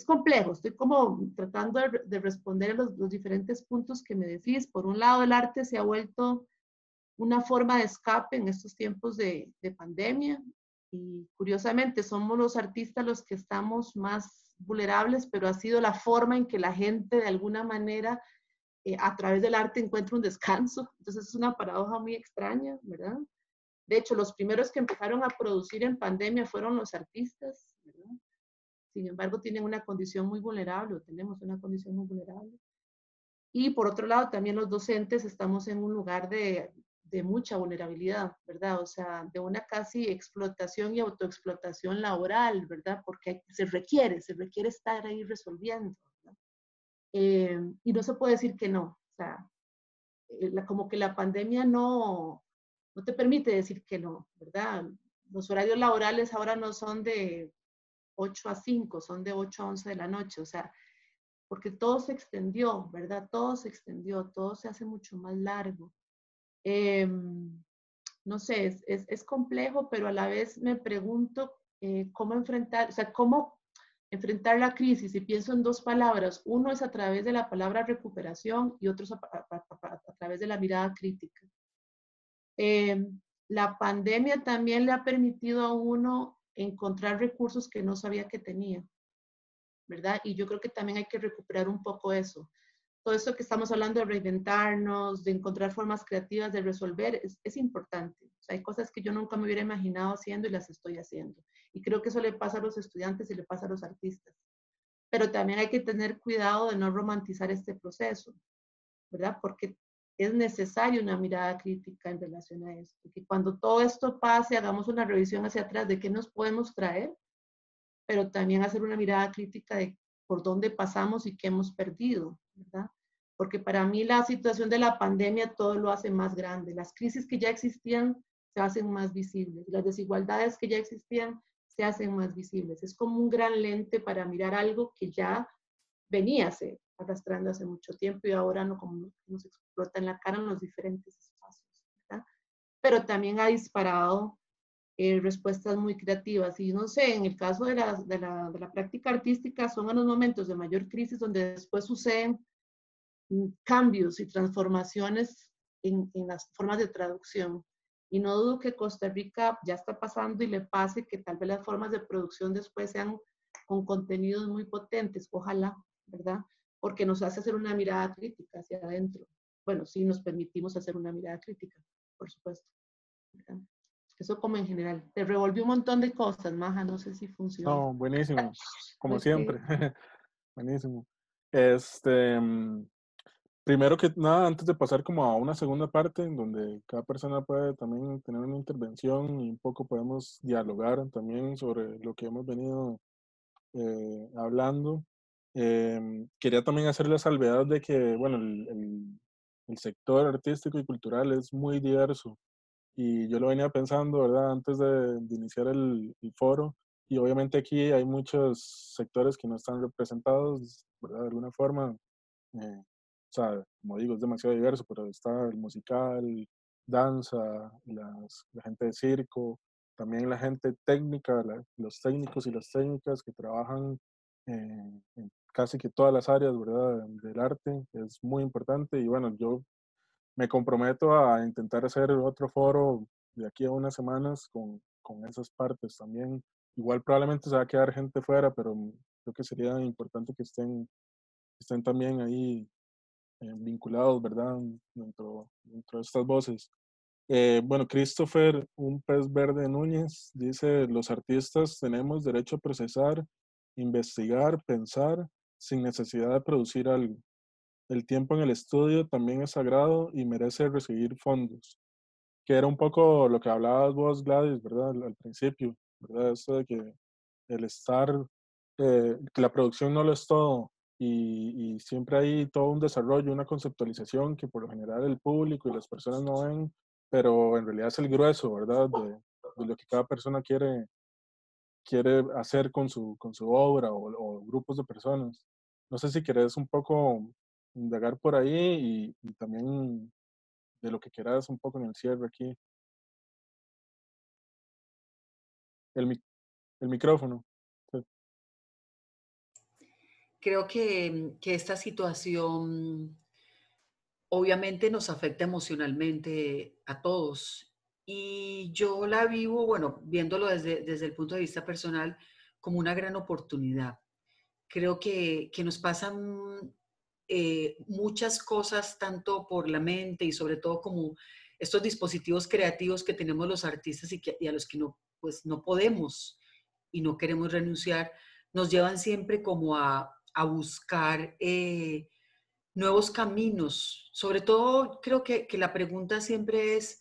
F: complejo. Estoy como tratando de responder los diferentes puntos que me decís. Por un lado, el arte se ha vuelto una forma de escape en estos tiempos de pandemia y curiosamente somos los artistas los que estamos más vulnerables, pero ha sido la forma en que la gente de alguna manera a través del arte encuentra un descanso. Entonces es una paradoja muy extraña, ¿verdad? De hecho, los primeros que empezaron a producir en pandemia fueron los artistas, ¿verdad? Sin embargo, tienen una condición muy vulnerable, o tenemos una condición muy vulnerable. Y por otro lado, también los docentes estamos en un lugar de mucha vulnerabilidad, ¿verdad? O sea, de una casi explotación y autoexplotación laboral, ¿verdad? Porque se requiere estar ahí resolviendo, ¿verdad? Y no se puede decir que no, o sea, como que la pandemia no te permite decir que no, ¿verdad? Los horarios laborales ahora no son de 8 a 5, son de 8 a 11 de la noche, o sea, porque todo se extendió, ¿verdad? Todo se extendió, todo se hace mucho más largo. Eh, no sé, es complejo, pero a la vez me pregunto cómo enfrentar, o sea, cómo enfrentar la crisis. Y pienso en dos palabras. Uno es a través de la palabra recuperación y otro es a través de la mirada crítica. Eh, la pandemia también le ha permitido a uno encontrar recursos que no sabía que tenía, ¿verdad? Y yo creo que también hay que recuperar un poco eso. Todo eso que estamos hablando de reinventarnos, de encontrar formas creativas de resolver, es importante. O sea, hay cosas que yo nunca me hubiera imaginado haciendo y las estoy haciendo. Y creo que eso le pasa a los estudiantes y le pasa a los artistas. Pero también hay que tener cuidado de no romantizar este proceso, ¿verdad? Porque es necesaria una mirada crítica en relación a esto. Que cuando todo esto pase, hagamos una revisión hacia atrás de qué nos podemos traer, pero también hacer una mirada crítica de por dónde pasamos y qué hemos perdido, ¿verdad? Porque para mí la situación de la pandemia todo lo hace más grande. Las crisis que ya existían se hacen más visibles. Las desigualdades que ya existían se hacen más visibles. Es como un gran lente para mirar algo que ya venía arrastrando hace mucho tiempo y ahora no como nos explota en la cara en los diferentes espacios, ¿verdad? Pero también ha disparado respuestas muy creativas. Y no sé, en el caso de la práctica artística son en los momentos de mayor crisis donde después suceden cambios y transformaciones en las formas de traducción. Y no dudo que Costa Rica ya está pasando y le pase que tal vez las formas de producción después sean con contenidos muy potentes, ojalá, ¿verdad? Porque nos hace hacer una mirada crítica hacia adentro. Bueno, sí nos permitimos hacer una mirada crítica, por supuesto, ¿verdad? Eso como en general. Te revolvió un montón de cosas, Maja, no sé si funciona.
A: No, buenísimo, como
F: Ok.
A: siempre. Buenísimo. Este, primero que nada, antes de pasar como a una segunda parte en donde cada persona puede también tener una intervención y un poco podemos dialogar también sobre lo que hemos venido hablando, quería también hacer la salvedad de que, bueno, el sector artístico y cultural es muy diverso y yo lo venía pensando, ¿verdad? Antes de iniciar el foro y obviamente aquí hay muchos sectores que no están representados, ¿verdad? De alguna forma. O sea, como digo, es demasiado diverso, pero está el musical, danza, la gente de circo, también la gente técnica, los técnicos y las técnicas que trabajan en casi que todas las áreas, ¿verdad? Del arte, es muy importante. Y bueno, yo me comprometo a intentar hacer otro foro de aquí a unas semanas con esas partes también. Igual probablemente se va a quedar gente fuera, pero creo que sería importante que estén también ahí vinculados, ¿verdad? Dentro de estas voces. Bueno, Christopher, un pez verde Núñez, dice, los artistas tenemos derecho a procesar, investigar, pensar, sin necesidad de producir algo. El tiempo en el estudio también es sagrado y merece recibir fondos, que era un poco lo que hablabas vos, Gladys, ¿verdad? Al principio, ¿verdad? Esto de que el estar, que la producción no lo es todo y siempre hay todo un desarrollo, una conceptualización que por lo general el público y las personas no ven, pero en realidad es el grueso, ¿verdad? De lo que cada persona quiere hacer con su obra o grupos de personas. No sé si querés un poco indagar por ahí y también de lo que quieras un poco en el cierre aquí. El, el micrófono. Sí.
B: Creo que esta situación obviamente nos afecta emocionalmente a todos. Y yo la vivo, bueno, viéndolo desde el punto de vista personal, como una gran oportunidad. Creo que nos pasan muchas cosas tanto por la mente y sobre todo como estos dispositivos creativos que tenemos los artistas y a los que no, pues no podemos y no queremos renunciar, nos llevan siempre como a buscar nuevos caminos. Sobre todo creo que la pregunta siempre es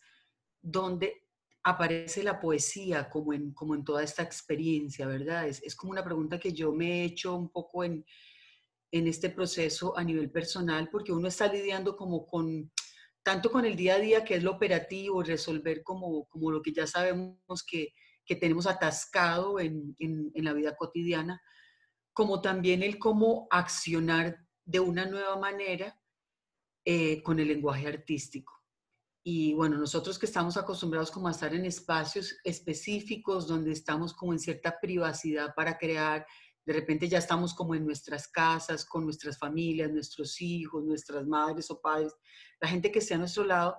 B: dónde aparece la poesía como en toda esta experiencia, ¿verdad? Es como una pregunta que yo me he hecho un poco en este proceso a nivel personal, porque uno está lidiando como con, tanto con el día a día, que es lo operativo, resolver como lo que ya sabemos que tenemos atascado en la vida cotidiana, como también el cómo accionar de una nueva manera con el lenguaje artístico. Y bueno, nosotros que estamos acostumbrados como a estar en espacios específicos donde estamos como en cierta privacidad para crear, de repente ya estamos como en nuestras casas, con nuestras familias, nuestros hijos, nuestras madres o padres, la gente que esté a nuestro lado,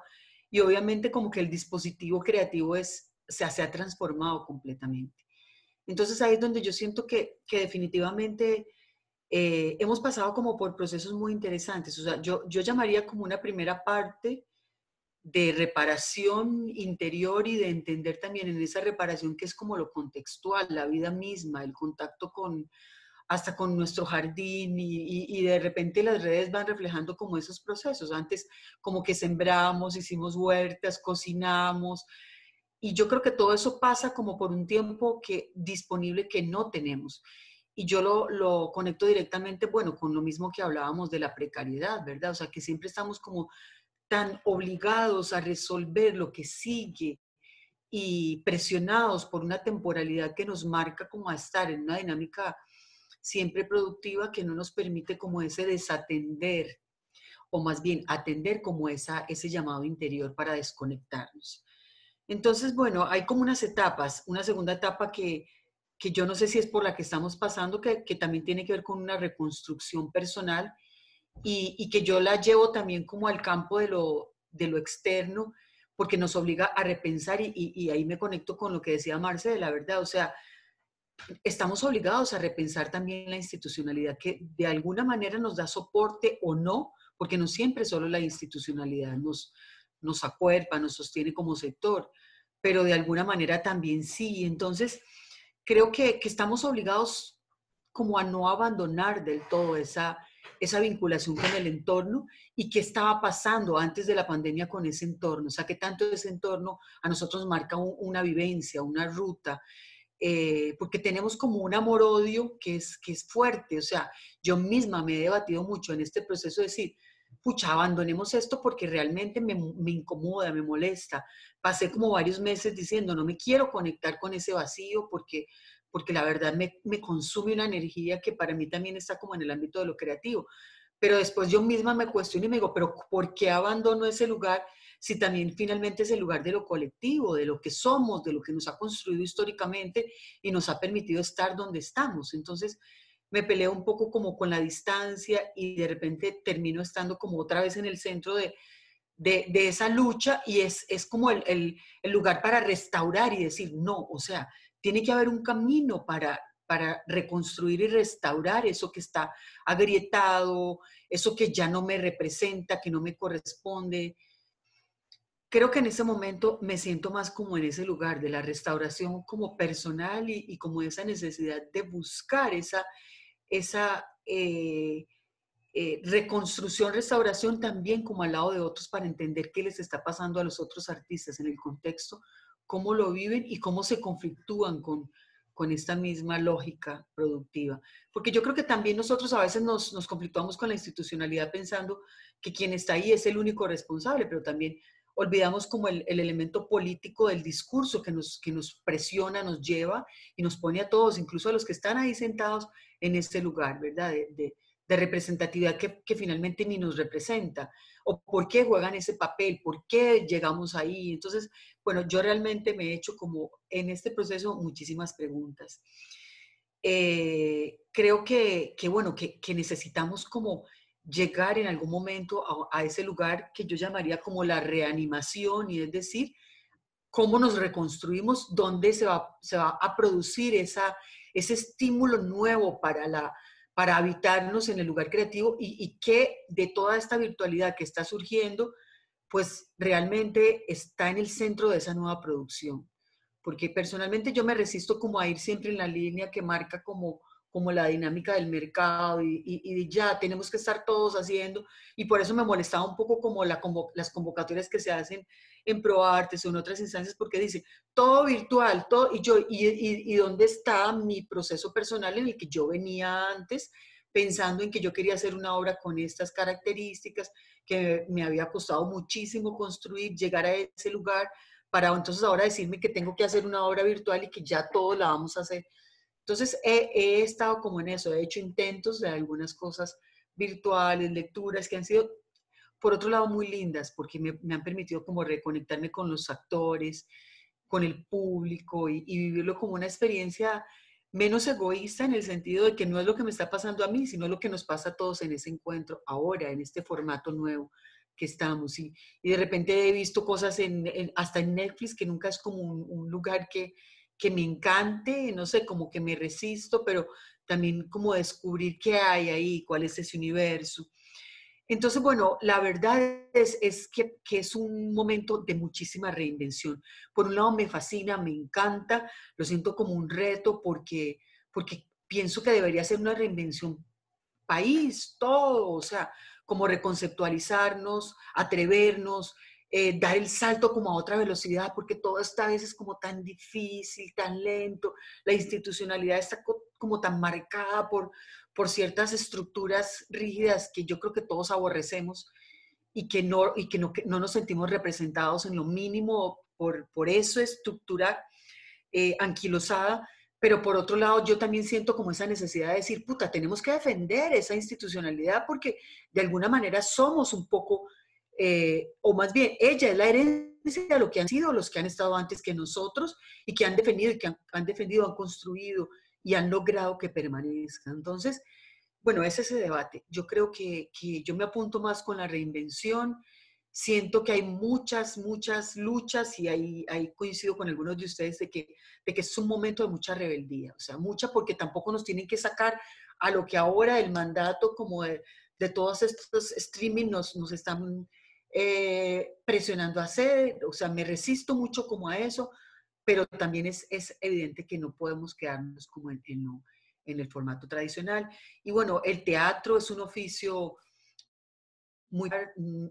B: y obviamente como que el dispositivo creativo se ha transformado completamente. Entonces ahí es donde yo siento que definitivamente hemos pasado como por procesos muy interesantes. O sea, yo llamaría como una primera parte de reparación interior y de entender también en esa reparación que es como lo contextual, la vida misma, el contacto hasta con nuestro jardín y de repente las redes van reflejando como esos procesos. Antes como que sembramos, hicimos huertas, cocinamos y yo creo que todo eso pasa como por un tiempo disponible que no tenemos. Y yo lo conecto directamente, bueno, con lo mismo que hablábamos de la precariedad, ¿verdad? O sea, que siempre estamos como tan obligados a resolver lo que sigue y presionados por una temporalidad que nos marca como a estar en una dinámica siempre productiva que no nos permite como ese desatender o más bien atender como ese llamado interior para desconectarnos. Entonces, bueno, hay como unas etapas, una segunda etapa que yo no sé si es por la que estamos pasando, que también tiene que ver con una reconstrucción personal y que yo la llevo también como al campo de lo externo, porque nos obliga a repensar y ahí me conecto con lo que decía Marce, de la verdad, o sea, estamos obligados a repensar también la institucionalidad que de alguna manera nos da soporte o no, porque no siempre solo la institucionalidad nos acuerpa, nos sostiene como sector, pero de alguna manera también sí. Entonces, creo que estamos obligados como a no abandonar del todo esa vinculación con el entorno y qué estaba pasando antes de la pandemia con ese entorno. O sea, que tanto ese entorno a nosotros marca una vivencia, una ruta, porque tenemos como un amor-odio que es fuerte. O sea, yo misma me he debatido mucho en este proceso de decir, pucha, abandonemos esto porque realmente me incomoda, me molesta. Pasé como varios meses diciendo, no me quiero conectar con ese vacío porque la verdad me consume una energía que para mí también está como en el ámbito de lo creativo. Pero después yo misma me cuestiono y me digo, pero ¿por qué abandono ese lugar si también finalmente es el lugar de lo colectivo, de lo que somos, de lo que nos ha construido históricamente y nos ha permitido estar donde estamos. Entonces, me peleo un poco como con la distancia y de repente termino estando como otra vez en el centro de esa lucha y es como el lugar para restaurar y decir, no, o sea, tiene que haber un camino para reconstruir y restaurar eso que está agrietado, eso que ya no me representa, que no me corresponde. Creo que en ese momento me siento más como en ese lugar de la restauración como personal y como esa necesidad de buscar esa reconstrucción, restauración también como al lado de otros para entender qué les está pasando a los otros artistas en el contexto, cómo lo viven y cómo se conflictúan con esta misma lógica productiva. Porque yo creo que también nosotros a veces nos conflictuamos con la institucionalidad pensando que quien está ahí es el único responsable, pero también olvidamos como el elemento político del discurso que nos presiona, nos lleva y nos pone a todos, incluso a los que están ahí sentados en este lugar, ¿verdad? De representatividad que finalmente ni nos representa, o por qué juegan ese papel, por qué llegamos ahí. Entonces, bueno, yo realmente me he hecho como en este proceso muchísimas preguntas. Creo bueno, que necesitamos como llegar en algún momento a ese lugar que yo llamaría como la reanimación, y es decir, cómo nos reconstruimos, dónde se va a producir ese estímulo nuevo para habitarnos en el lugar creativo y que de toda esta virtualidad que está surgiendo, pues realmente está en el centro de esa nueva producción. Porque personalmente yo me resisto como a ir siempre en la línea que marca como la dinámica del mercado y ya tenemos que estar todos haciendo, y por eso me molestaba un poco como las convocatorias que se hacen en ProArtes o en otras instancias, porque dice todo virtual, todo, y dónde está mi proceso personal en el que yo venía antes pensando en que yo quería hacer una obra con estas características, que me había costado muchísimo construir, llegar a ese lugar, para entonces ahora decirme que tengo que hacer una obra virtual y que ya todos la vamos a hacer. Entonces he estado como en eso, he hecho intentos de algunas cosas virtuales, lecturas que han sido, por otro lado, muy lindas, porque me han permitido como reconectarme con los actores, con el público y vivirlo como una experiencia menos egoísta, en el sentido de que no es lo que me está pasando a mí, sino lo que nos pasa a todos en ese encuentro, ahora, en este formato nuevo que estamos. Y de repente he visto cosas hasta en Netflix, que nunca es como un lugar que me encante, no sé, como que me resisto, pero también como descubrir qué hay ahí, cuál es ese universo. Entonces, bueno, la verdad es que es un momento de muchísima reinvención. Por un lado me fascina, me encanta, lo siento como un reto porque pienso que debería ser una reinvención país, todo, o sea, como reconceptualizarnos, atrevernos, dar el salto como a otra velocidad, porque todo esta vez es como tan difícil, tan lento, la institucionalidad está como tan marcada por ciertas estructuras rígidas que yo creo que todos aborrecemos y que no nos sentimos representados en lo mínimo por esa estructura anquilosada. Pero por otro lado, yo también siento como esa necesidad de decir, puta, tenemos que defender esa institucionalidad porque de alguna manera somos un poco, o más bien, ella es la herencia de lo que han sido los que han estado antes que nosotros y que han defendido y que han defendido, han construido y han logrado que permanezca. Entonces, bueno, es ese debate. Yo creo que yo me apunto más con la reinvención. Siento que hay muchas luchas y ahí coincido con algunos de ustedes de que es un momento de mucha rebeldía, o sea, mucha, porque tampoco nos tienen que sacar a lo que ahora el mandato como de todos estos streaming nos están presionando a hacer. O sea, me resisto mucho como a eso, pero también es evidente que no podemos quedarnos como en el formato tradicional. Y bueno, el teatro es un oficio muy,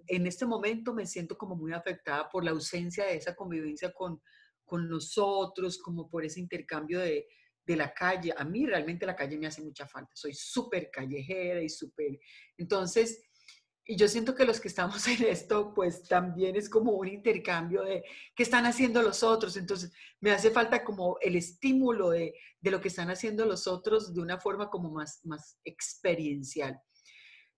B: en este momento me siento como muy afectada por la ausencia de esa convivencia con nosotros, como por ese intercambio de la calle. A mí realmente la calle me hace mucha falta, soy súper callejera y súper... Entonces, y yo siento que los que estamos en esto, pues también es como un intercambio de qué están haciendo los otros. Entonces, me hace falta como el estímulo de lo que están haciendo los otros de una forma como más experiencial.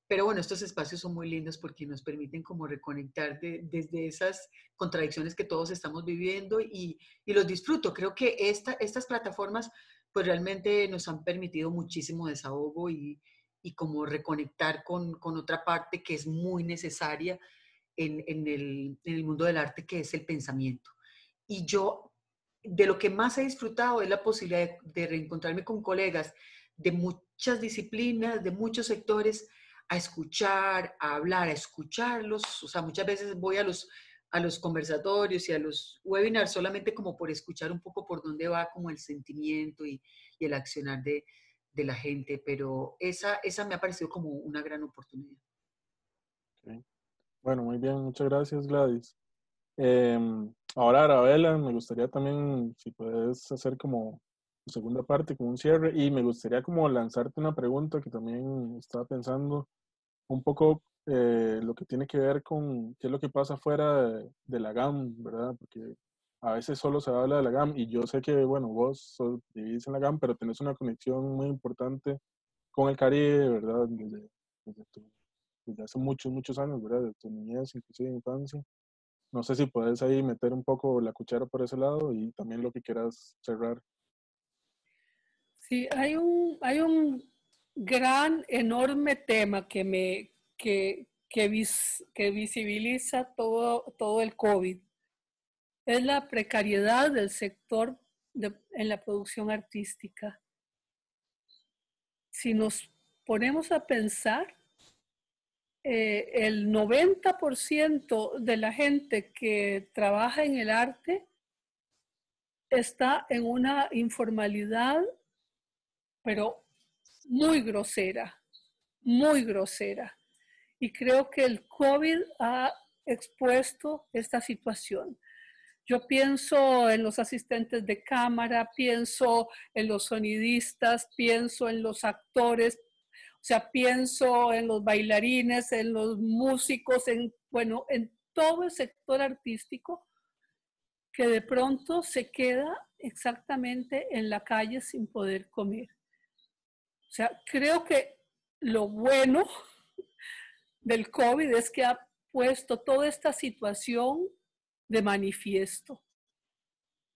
B: Pero bueno, estos espacios son muy lindos porque nos permiten como reconectar desde esas contradicciones que todos estamos viviendo y los disfruto. Creo que estas plataformas pues realmente nos han permitido muchísimo desahogo y como reconectar con otra parte que es muy necesaria en el mundo del arte, que es el pensamiento. Y yo, de lo que más he disfrutado es la posibilidad de reencontrarme con colegas de muchas disciplinas, de muchos sectores, a escuchar, a hablar, a escucharlos. O sea, muchas veces voy a los conversatorios y a los webinars solamente como por escuchar un poco por dónde va como el sentimiento y el accionar de la gente, pero esa me ha parecido como una gran oportunidad.
A: Okay. Bueno, muy bien, muchas gracias, Gladys. Ahora, Arabella, me gustaría también, si puedes hacer como tu segunda parte, como un cierre, y me gustaría como lanzarte una pregunta que también estaba pensando, un poco lo que tiene que ver con qué es lo que pasa fuera de la GAM, ¿verdad? Porque a veces solo se habla de la GAM, y yo sé que, bueno, vos vivís en la GAM, pero tenés una conexión muy importante con el Caribe, ¿verdad? Desde hace muchos, muchos años, ¿verdad? De tu niñez, inclusive infancia. No sé si puedes ahí meter un poco la cuchara por ese lado y también lo que quieras cerrar.
C: Sí, hay un gran, enorme tema que visibiliza todo el COVID. Es la precariedad del sector en la producción artística. Si nos ponemos a pensar, el 90% de la gente que trabaja en el arte está en una informalidad, pero muy grosera, muy grosera. Y creo que el COVID ha expuesto esta situación. Yo pienso en los asistentes de cámara, pienso en los sonidistas, pienso en los actores, o sea, pienso en los bailarines, en los músicos, en todo el sector artístico que de pronto se queda exactamente en la calle sin poder comer. O sea, creo que lo bueno del COVID es que ha puesto toda esta situación de manifiesto.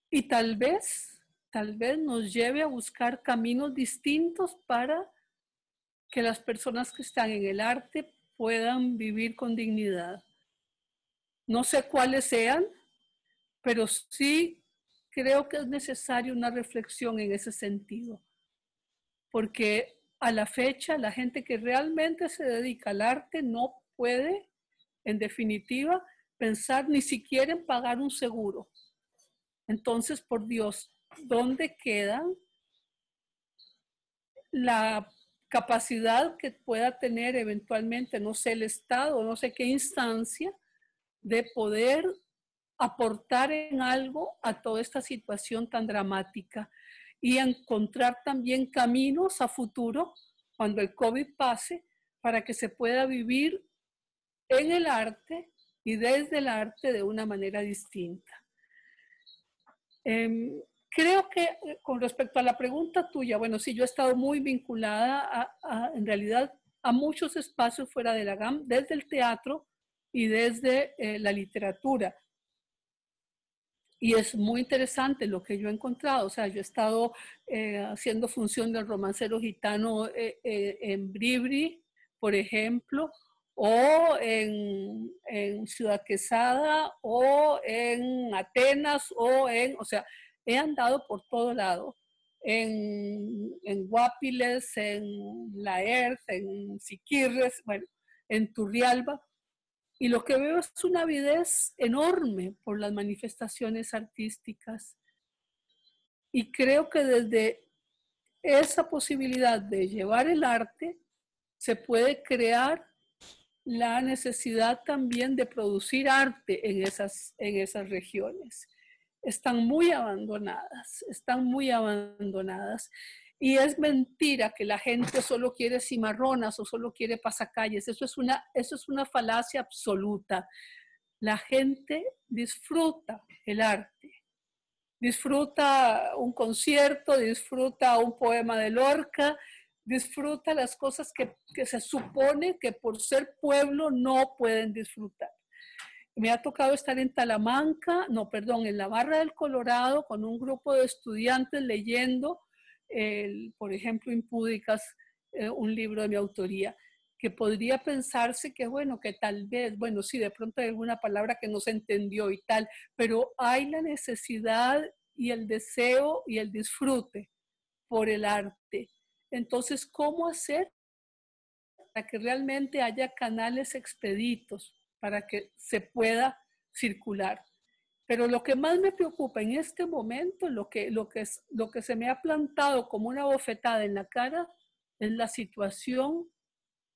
C: Y tal vez nos lleve a buscar caminos distintos para que las personas que están en el arte puedan vivir con dignidad. No sé cuáles sean, pero sí creo que es necesaria una reflexión en ese sentido. Porque a la fecha, la gente que realmente se dedica al arte no puede, en definitiva, pensar ni siquiera en pagar un seguro. Entonces, por Dios, ¿dónde queda la capacidad que pueda tener eventualmente, no sé, el Estado, no sé qué instancia, de poder aportar en algo a toda esta situación tan dramática y encontrar también caminos a futuro cuando el COVID pase para que se pueda vivir en el arte y desde el arte de una manera distinta? Creo que con respecto a la pregunta tuya, bueno, sí, yo he estado muy vinculada en realidad a muchos espacios fuera de la GAM, desde el teatro y desde la literatura. Y es muy interesante lo que yo he encontrado. O sea, yo he estado haciendo función del romancero gitano en Bribri, por ejemplo, o en Ciudad Quesada, o en Atenas, o sea, he andado por todo lado. En Guapiles, en Laerz, en Siquirres, bueno, en Turrialba. Y lo que veo es una avidez enorme por las manifestaciones artísticas. Y creo que desde esa posibilidad de llevar el arte se puede crear la necesidad también de producir arte en esas regiones. Están muy abandonadas, están muy abandonadas. Y es mentira que la gente solo quiere cimarronas o solo quiere pasacalles. Eso es una falacia absoluta. La gente disfruta el arte, disfruta un concierto, disfruta un poema de Lorca, disfruta las cosas que se supone que por ser pueblo no pueden disfrutar. Me ha tocado estar en Talamanca, no, perdón, en la Barra del Colorado con un grupo de estudiantes leyendo, por ejemplo, Impúdicas, un libro de mi autoría, que podría pensarse que, bueno, que tal vez, bueno, sí, de pronto hay alguna palabra que no se entendió y tal, pero hay la necesidad y el deseo y el disfrute por el arte. Entonces, ¿cómo hacer para que realmente haya canales expeditos para que se pueda circular? Pero lo que más me preocupa en este momento, lo que se me ha plantado como una bofetada en la cara, es la situación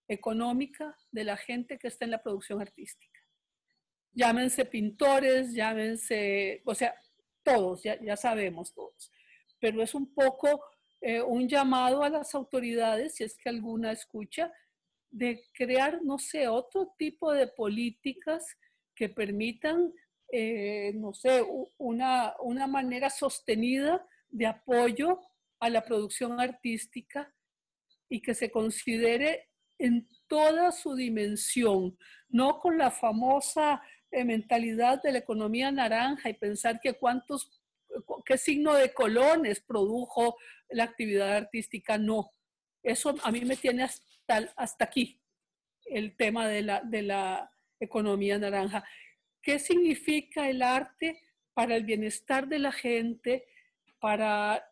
C: económica de la gente que está en la producción artística. Llámense pintores, llámense, o sea, todos, ya sabemos todos. Pero es un poco un llamado a las autoridades, si es que alguna escucha, de crear, no sé, otro tipo de políticas que permitan, no sé, una manera sostenida de apoyo a la producción artística y que se considere en toda su dimensión, no con la famosa mentalidad de la economía naranja y pensar que qué signo de colones produjo la actividad artística, no. Eso a mí me tiene hasta aquí, el tema de la economía naranja. ¿Qué significa el arte para el bienestar de la gente, para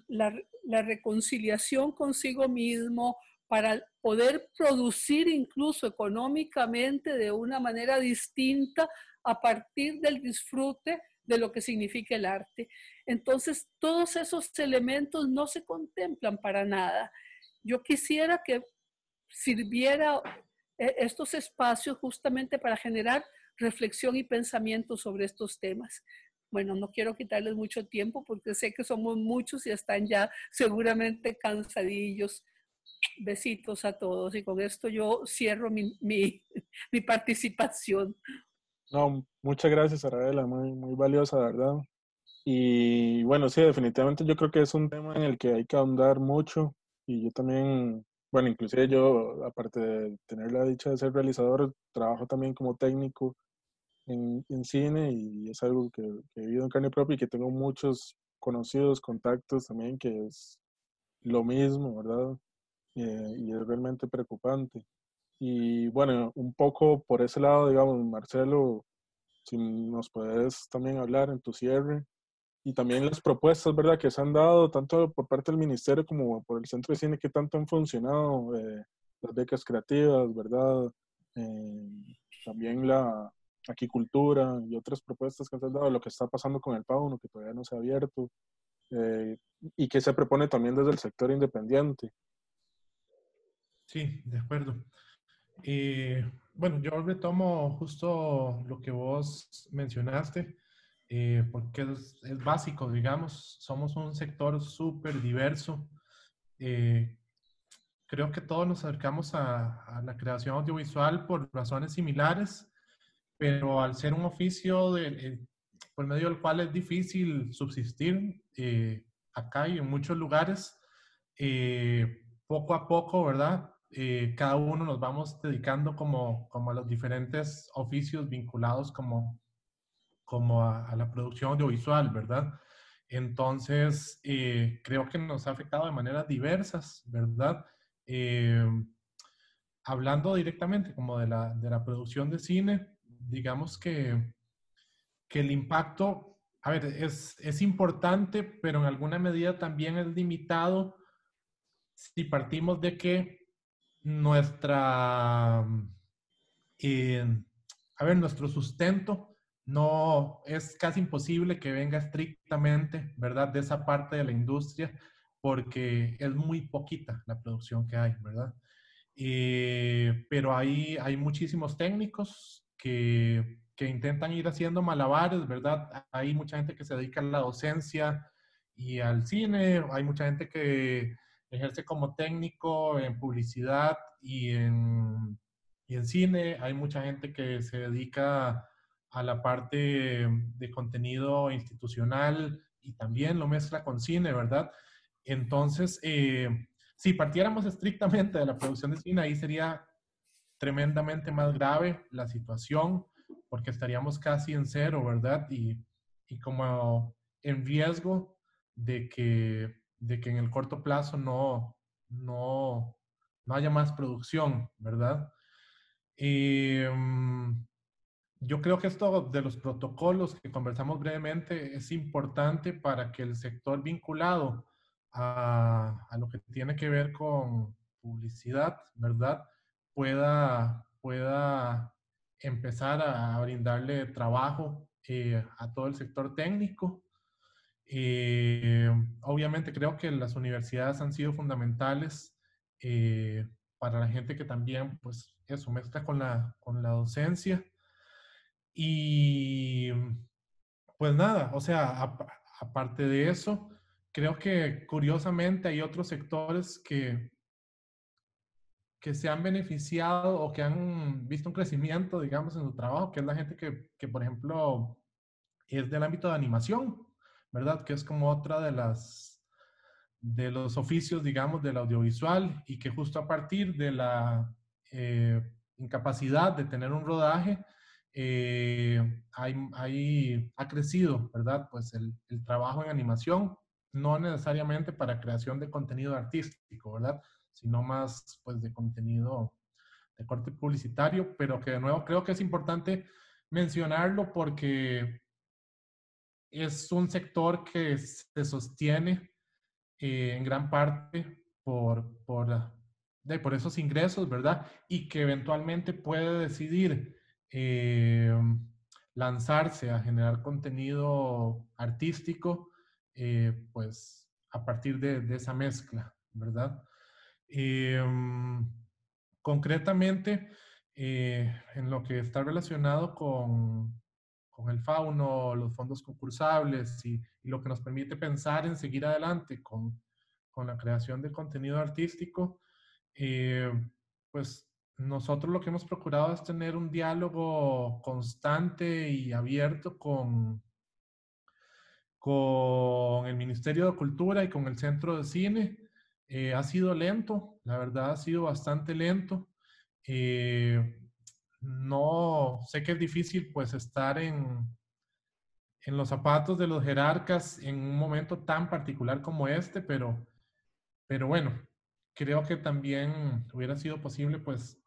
C: la reconciliación consigo mismo, para poder producir incluso económicamente de una manera distinta a partir del disfrute de lo que significa el arte? Entonces, todos esos elementos no se contemplan para nada. Yo quisiera que sirviera estos espacios justamente para generar reflexión y pensamiento sobre estos temas. Bueno, no quiero quitarles mucho tiempo porque sé que somos muchos y están ya seguramente cansadillos. Besitos a todos y con esto yo cierro mi participación.
A: No, muchas gracias, Arabella, muy valiosa, ¿verdad? Y bueno, sí, definitivamente yo creo que es un tema en el que hay que ahondar mucho y yo también, bueno, inclusive yo, aparte de tener la dicha de ser realizador, trabajo también como técnico en cine y es algo que he vivido en carne propia y que tengo muchos conocidos, contactos también, que es lo mismo, ¿verdad? Y es realmente preocupante. Y bueno, un poco por ese lado, digamos, Marcelo, si nos puedes también hablar en tu cierre y también las propuestas, ¿verdad?, que se han dado tanto por parte del ministerio como por el Centro de Cine, que tanto han funcionado, las becas creativas, ¿verdad? Eh, También la aquicultura y otras propuestas que se han dado, lo que está pasando con el Fauno, que todavía no se ha abierto, eh, y que se propone también desde el sector independiente.
D: Sí, de acuerdo. Bueno, yo retomo justo lo que vos mencionaste, porque es básico, digamos, somos un sector súper diverso. Creo que todos nos acercamos a la creación audiovisual por razones similares, pero al ser un oficio por medio del cual es difícil subsistir acá y en muchos lugares, poco a poco, ¿verdad? Cada uno nos vamos dedicando como a los diferentes oficios vinculados como a la producción audiovisual, ¿verdad? Entonces, creo que nos ha afectado de maneras diversas, ¿verdad? Eh, Hablando directamente como de la producción de cine, digamos que el impacto, a ver, es importante, pero en alguna medida también es limitado si partimos de que nuestra, nuestro sustento no es casi imposible que venga estrictamente, ¿verdad?, de esa parte de la industria, porque es muy poquita la producción que hay, ¿verdad? Pero hay muchísimos técnicos que intentan ir haciendo malabares, ¿verdad? Hay mucha gente que se dedica a la docencia y al cine, hay mucha gente que ejerce como técnico en publicidad y en cine, hay mucha gente que se dedica a la parte de contenido institucional y también lo mezcla con cine, ¿verdad? Entonces, Si partiéramos estrictamente de la producción de cine, ahí sería tremendamente más grave la situación, porque estaríamos casi en cero, ¿verdad? Y como en riesgo de que en el corto plazo no haya más producción, ¿verdad? Yo creo que esto de los protocolos que conversamos brevemente es importante para que el sector vinculado a lo que tiene que ver con publicidad, ¿verdad? Pueda empezar a brindarle trabajo a todo el sector técnico. Obviamente creo que las universidades han sido fundamentales para la gente que también, pues, eso mezcla con la docencia. Y pues nada, o sea, aparte de eso, creo que curiosamente hay otros sectores que se han beneficiado o que han visto un crecimiento, digamos, en su trabajo, que es la gente que por ejemplo, es del ámbito de animación, ¿verdad? Que es como otra de los oficios, digamos, del audiovisual y que justo a partir de la incapacidad de tener un rodaje, ha crecido, ¿verdad? Pues el trabajo en animación, no necesariamente para creación de contenido artístico, ¿verdad? Sino más, pues, de contenido de corte publicitario, pero que de nuevo creo que es importante mencionarlo porque es un sector que se sostiene en gran parte por esos ingresos, ¿verdad? Y que eventualmente puede decidir lanzarse a generar contenido artístico, pues a partir de esa mezcla, ¿verdad? Concretamente, en lo que está relacionado con el fauno, los fondos concursables y lo que nos permite pensar en seguir adelante con la creación de contenido artístico, pues nosotros lo que hemos procurado es tener un diálogo constante y abierto con el Ministerio de Cultura y con el Centro de Cine. Ha sido lento, la verdad ha sido bastante lento. No sé que es difícil pues estar en los zapatos de los jerarcas en un momento tan particular como este, pero bueno, creo que también hubiera sido posible pues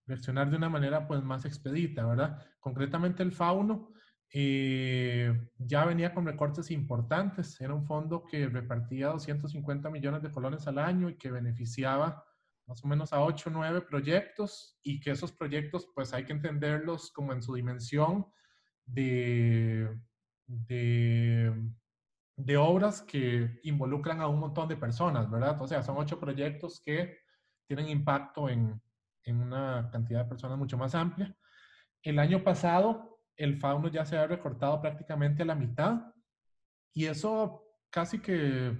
D: reaccionar de una manera pues más expedita, ¿verdad? Concretamente el fauno ya venía con recortes importantes, era un fondo que repartía 250 millones de colones al año y que beneficiaba más o menos a 8 o 9 proyectos y que esos proyectos pues hay que entenderlos como en su dimensión de, de, de obras que involucran a un montón de personas, ¿verdad? O sea, son 8 proyectos que tienen impacto en una cantidad de personas mucho más amplia. El año pasado, el fauno ya se ha recortado prácticamente a la mitad y eso casi que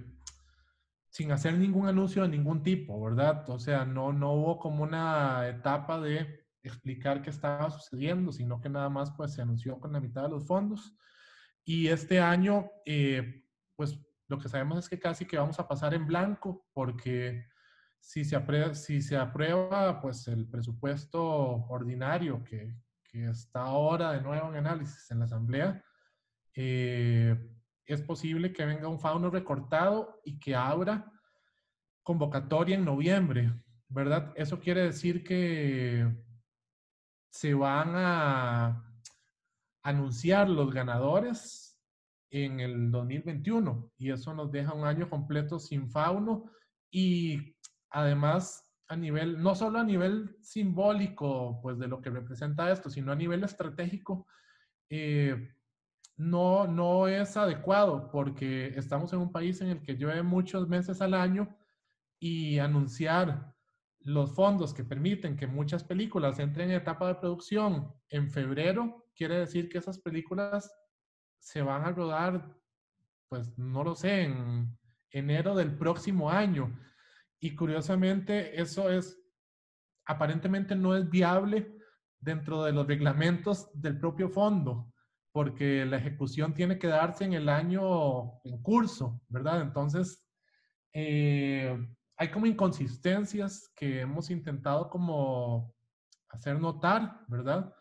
D: sin hacer ningún anuncio de ningún tipo, ¿verdad? O sea, no hubo como una etapa de explicar qué estaba sucediendo, sino que nada más pues se anunció con la mitad de los fondos. Y este año, pues lo que sabemos es que casi que vamos a pasar en blanco porque si se aprueba pues el presupuesto ordinario que está ahora de nuevo en análisis en la Asamblea, es posible que venga un fauno recortado y que abra convocatoria en noviembre, ¿verdad? Eso quiere decir que se van a anunciar los ganadores en el 2021 y eso nos deja un año completo sin fauno y además a nivel, no solo a nivel simbólico pues de lo que representa esto, sino a nivel estratégico, no es adecuado porque estamos en un país en el que llueve muchos meses al año y anunciar los fondos que permiten que muchas películas entren en etapa de producción en febrero, quiere decir que esas películas se van a rodar, pues no lo sé, en enero del próximo año. Y curiosamente eso aparentemente no es viable dentro de los reglamentos del propio fondo, porque la ejecución tiene que darse en el año en curso, ¿verdad? Entonces, hay como inconsistencias que hemos intentado como hacer notar, ¿verdad?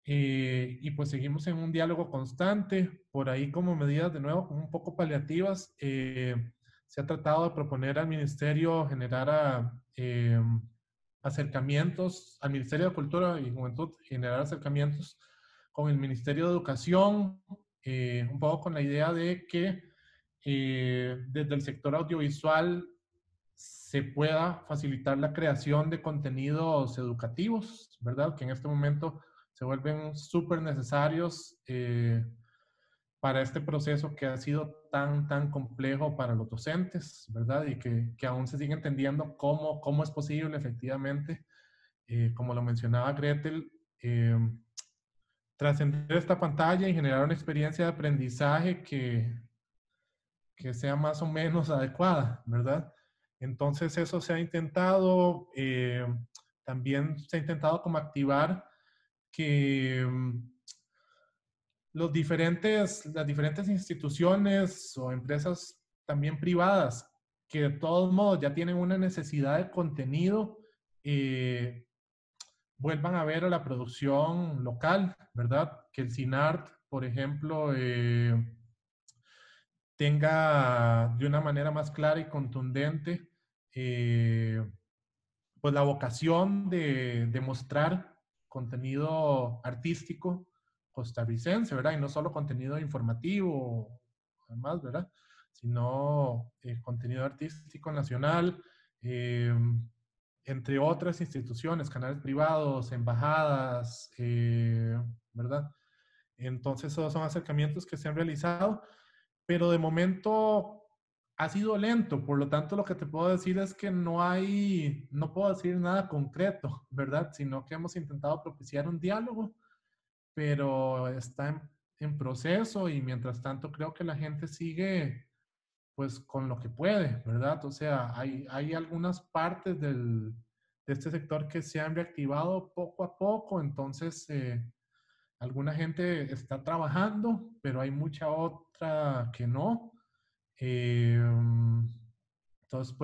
D: Y pues seguimos en un diálogo constante, por ahí como medidas de nuevo como un poco paliativas. Se ha tratado de proponer al ministerio generar acercamientos, al Ministerio de Cultura y Juventud, generar acercamientos con el Ministerio de Educación, un poco con la idea de que desde el sector audiovisual se pueda facilitar la creación de contenidos educativos, ¿verdad? Que en este momento se vuelven súper necesarios para este proceso que ha sido tan complejo para los docentes, ¿verdad? Y que aún se sigue entendiendo cómo es posible efectivamente, como lo mencionaba Gretel, trascender esta pantalla y generar una experiencia de aprendizaje que sea más o menos adecuada, ¿verdad? Entonces eso se ha intentado, también se ha intentado como activar que las diferentes instituciones o empresas también privadas que de todos modos ya tienen una necesidad de contenido, vuelvan a ver a la producción local, ¿verdad? Que el CINART, por ejemplo, tenga de una manera más clara y contundente pues la vocación de mostrar contenido artístico costarricense, ¿verdad? Y no solo contenido informativo, además, ¿verdad? Sino contenido artístico nacional, eh, entre otras instituciones, canales privados, embajadas, ¿verdad? Entonces, esos son acercamientos que se han realizado, pero de momento ha sido lento, por lo tanto lo que te puedo decir es que no puedo decir nada concreto, ¿verdad? Sino que hemos intentado propiciar un diálogo, pero está en proceso y mientras tanto creo que la gente sigue pues con lo que puede, ¿verdad? O sea, hay algunas partes de este sector que se han reactivado poco a poco, entonces alguna gente está trabajando, pero hay mucha otra que no. Eh, entonces,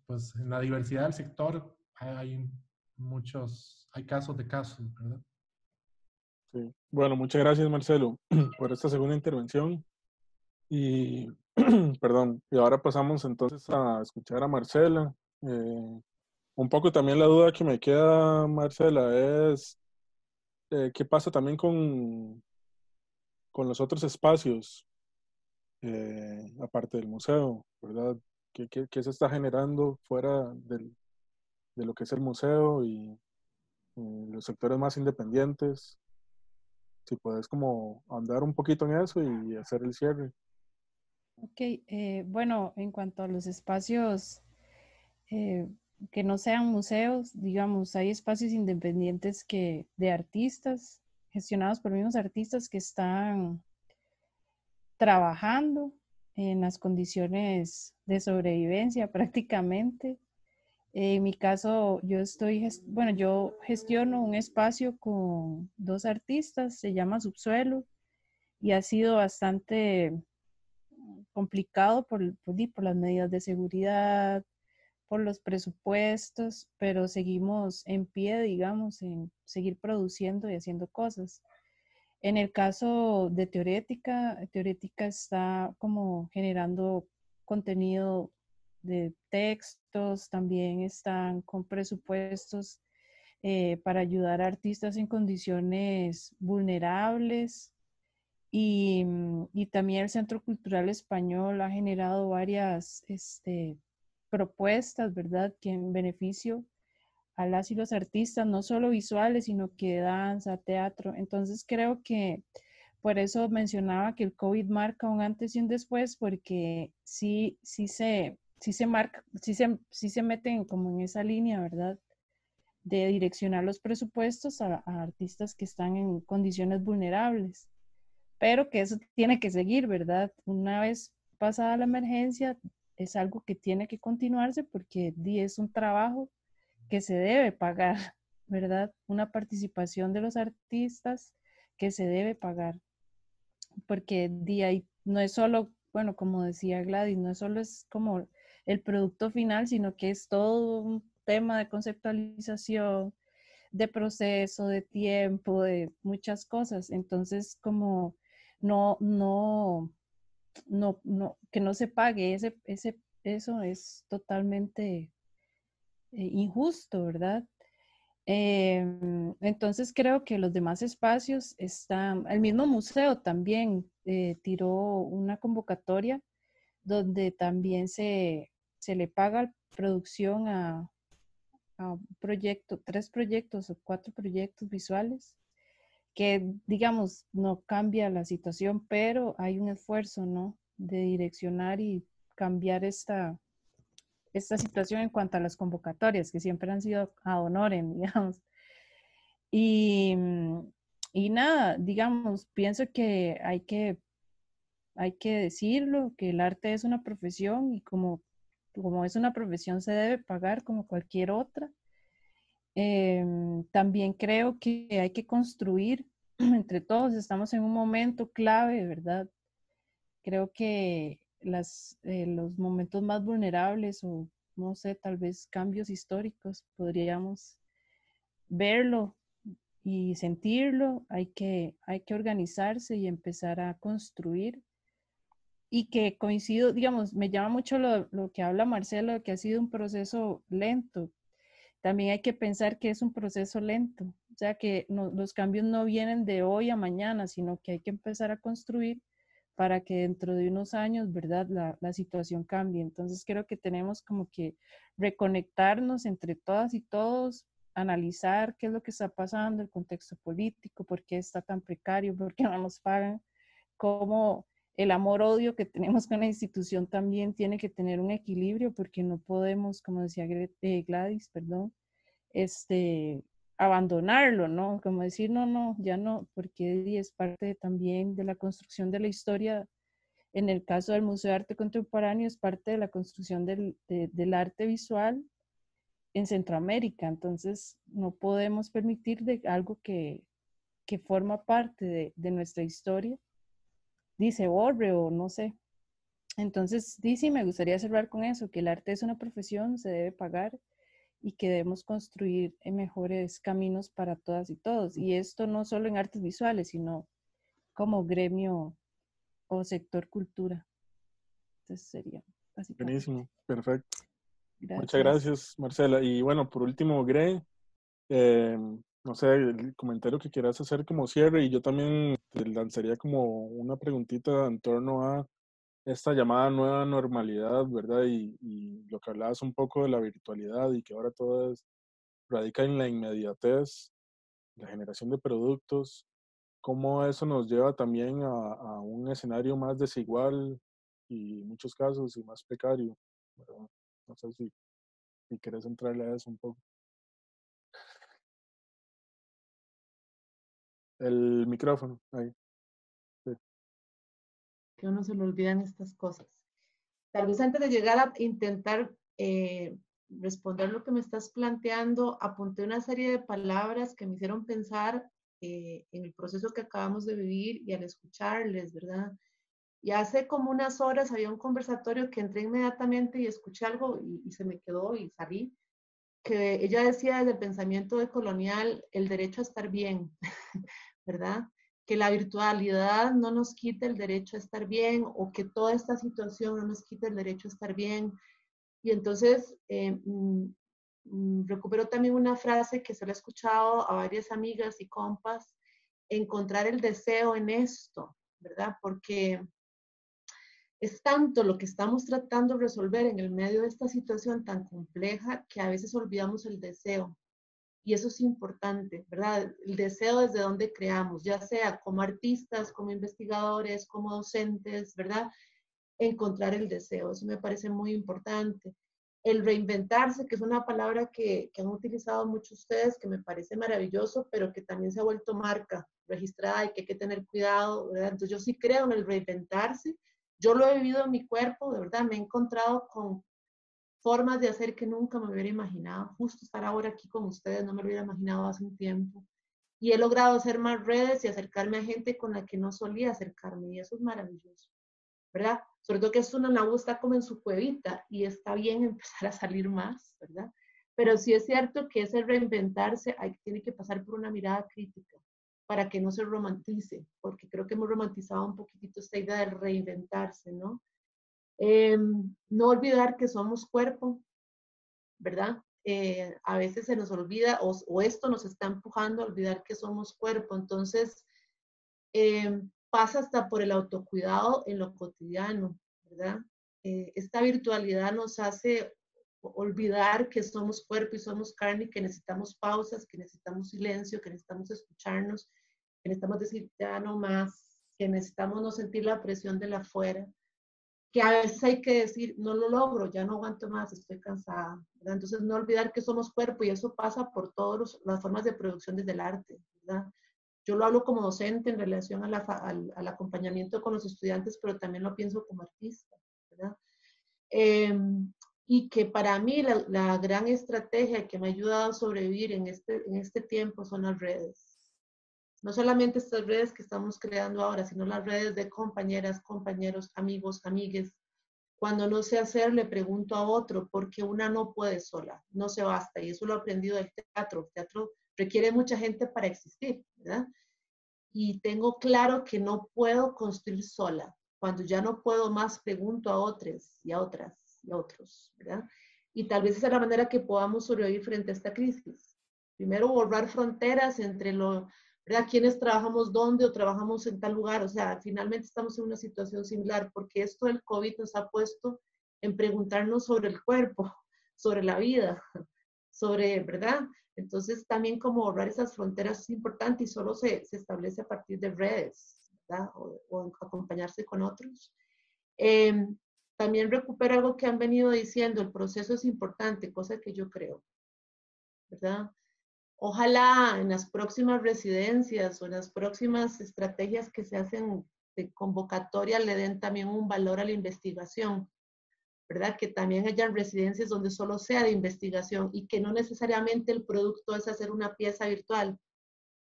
D: pues en la diversidad del sector hay casos de casos, ¿verdad?
A: Sí. Bueno, muchas gracias, Marcelo, por esta segunda intervención. Y, perdón, y ahora pasamos entonces a escuchar a Marcela. Un poco también la duda que me queda, Marcela, es qué pasa también con los otros espacios, aparte del museo, ¿verdad? ¿Qué se está generando fuera de lo que es el museo y los sectores más independientes? Si puedes como andar un poquito en eso y hacer el cierre.
E: Ok, bueno, en cuanto a los espacios eh, que no sean museos, digamos, hay espacios independientes de artistas, gestionados por mismos artistas que están trabajando en las condiciones de sobrevivencia prácticamente. En mi caso, yo gestiono un espacio con dos artistas, se llama Subsuelo, y ha sido bastante complicado por las medidas de seguridad, por los presupuestos, pero seguimos en pie, digamos, en seguir produciendo y haciendo cosas. En el caso de Teorética está como generando contenido de textos, también están con presupuestos para ayudar a artistas en condiciones vulnerables y también el Centro Cultural Español ha generado varias propuestas, ¿verdad?, que en beneficio a las y los artistas, no solo visuales, sino que danza, teatro. Entonces creo que por eso mencionaba que el COVID marca un antes y un después, porque sí se marca, sí se meten como en esa línea, ¿verdad?, de direccionar los presupuestos a artistas que están en condiciones vulnerables, pero que eso tiene que seguir, ¿verdad? Una vez pasada la emergencia, es algo que tiene que continuarse porque es un trabajo que se debe pagar, ¿verdad? Una participación de los artistas que se debe pagar, porque ahí no es solo, bueno, como decía Gladys, no es solo es como el producto final, sino que es todo un tema de conceptualización, de proceso, de tiempo, de muchas cosas. Entonces, como que no se pague eso es totalmente injusto, ¿verdad? Entonces creo que los demás espacios están, el mismo museo también tiró una convocatoria donde también se le paga producción a un proyecto, 3 proyectos o 4 proyectos visuales, que digamos no cambia la situación, pero hay un esfuerzo, ¿no? De direccionar y cambiar esta situación en cuanto a las convocatorias, que siempre han sido a honorem, digamos. Y, y nada, digamos, pienso que hay que decirlo, que el arte es una profesión y como es una profesión se debe pagar como cualquier otra. También creo que hay que construir entre todos, estamos en un momento clave, ¿verdad? Creo que los momentos más vulnerables o no sé, tal vez cambios históricos, podríamos verlo y sentirlo, hay que organizarse y empezar a construir. Y que coincido, digamos, me llama mucho lo que habla Marcelo, que ha sido un proceso lento. También hay que pensar que es un proceso lento, o sea que los cambios no vienen de hoy a mañana, sino que hay que empezar a construir para que dentro de unos años, ¿verdad?, la situación cambie. Entonces creo que tenemos como que reconectarnos entre todas y todos, analizar qué es lo que está pasando, el contexto político, por qué está tan precario, por qué no nos pagan, cómo el amor-odio que tenemos con la institución también tiene que tener un equilibrio, porque no podemos, como decía Gladys, perdón, abandonarlo, ¿no? Como decir, no, ya no, porque es parte también de la construcción de la historia. En el caso del Museo de Arte Contemporáneo, es parte de la construcción del arte visual en Centroamérica. Entonces, no podemos permitir de algo que forma parte de nuestra historia, dice borre o no sé. Entonces, sí, me gustaría cerrar con eso, que el arte es una profesión, se debe pagar y que debemos construir mejores caminos para todas y todos. Y esto no solo en artes visuales, sino como gremio o sector cultura. Entonces sería básicamente.
A: Buenísimo, perfecto. Muchas
E: Gracias.
A: gracias, Marcela. Y bueno, por último, Gre, no sé, el comentario que quieras hacer como cierre, y yo también te lanzaría como una preguntita en torno a esta llamada nueva normalidad, ¿verdad? Y lo que hablabas un poco de la virtualidad y que ahora todo radica en la inmediatez, la generación de productos, cómo eso nos lleva también a un escenario más desigual y en muchos casos y más precario, ¿verdad? No sé si quieres entrarle a eso un poco. El micrófono, ahí. Sí.
F: Que uno se le olvidan estas cosas. Tal vez antes de llegar a intentar responder lo que me estás planteando, apunté una serie de palabras que me hicieron pensar en el proceso que acabamos de vivir y al escucharles, ¿verdad? Y hace como unas horas había un conversatorio que entré inmediatamente y escuché algo y se me quedó y salí, que ella decía desde el pensamiento decolonial el derecho a estar bien, ¿verdad? Que la virtualidad no nos quite el derecho a estar bien o que toda esta situación no nos quite el derecho a estar bien. Y entonces recupero también una frase que se la he escuchado a varias amigas y compas, encontrar el deseo en esto, ¿verdad? Porque es tanto lo que estamos tratando de resolver en el medio de esta situación tan compleja que a veces olvidamos el deseo. Y eso es importante, ¿verdad? El deseo desde donde creamos, ya sea como artistas, como investigadores, como docentes, ¿verdad? Encontrar el deseo, eso me parece muy importante. El reinventarse, que es una palabra que han utilizado muchos ustedes, que me parece maravilloso, pero que también se ha vuelto marca registrada y que hay que tener cuidado, ¿verdad? Entonces yo sí creo en el reinventarse. Yo lo he vivido en mi cuerpo, de verdad, me he encontrado con formas de hacer que nunca me hubiera imaginado. Justo estar ahora aquí con ustedes, no me lo hubiera imaginado hace un tiempo. Y he logrado hacer más redes y acercarme a gente con la que no solía acercarme, y eso es maravilloso, ¿verdad? sobre todo que esto una nuevo está como en su cuevita y está bien empezar a salir más, ¿verdad? Pero sí es cierto que ese reinventarse tiene que pasar por una mirada crítica para que no se romantice, porque creo que hemos romantizado un poquitito esta idea de reinventarse, ¿no? No olvidar que somos cuerpo, ¿verdad? A veces se nos olvida o esto nos está empujando a olvidar que somos cuerpo, entonces pasa hasta por el autocuidado en lo cotidiano, ¿verdad? Esta virtualidad nos hace olvidar que somos cuerpo y somos carne, que necesitamos pausas, que necesitamos silencio, que necesitamos escucharnos, que necesitamos decir ya no más, que necesitamos no sentir la presión de la afuera, que a veces hay que decir, no lo logro, ya no aguanto más, estoy cansada, ¿verdad? Entonces no olvidar que somos cuerpo y eso pasa por todas las formas de producción desde el arte, ¿verdad? Yo lo hablo como docente en relación al acompañamiento con los estudiantes, pero también lo pienso como artista, ¿verdad? Y que para mí la gran estrategia que me ha ayudado a sobrevivir en este tiempo son las redes. No solamente estas redes que estamos creando ahora, sino las redes de compañeras, compañeros, amigos, amigues. Cuando no sé hacer, le pregunto a otro, porque una no puede sola, no se basta. Y eso lo he aprendido del teatro. El teatro requiere mucha gente para existir, ¿verdad? Y tengo claro que no puedo construir sola. Cuando ya no puedo más, pregunto a otros y a otras y a otros, ¿verdad? Y tal vez esa es la manera que podamos sobrevivir frente a esta crisis. Primero, borrar fronteras entre ¿verdad? ¿Quiénes trabajamos dónde o trabajamos en tal lugar? O sea, finalmente estamos en una situación similar porque esto del COVID nos ha puesto en preguntarnos sobre el cuerpo, sobre la vida, sobre, ¿verdad? Entonces también como borrar esas fronteras es importante y solo se establece a partir de redes, ¿verdad? O acompañarse con otros. También recupera algo que han venido diciendo, el proceso es importante, cosa que yo creo, ¿verdad? Ojalá en las próximas residencias o en las próximas estrategias que se hacen de convocatoria le den también un valor a la investigación, ¿verdad? Que también hayan residencias donde solo sea de investigación y que no necesariamente el producto es hacer una pieza virtual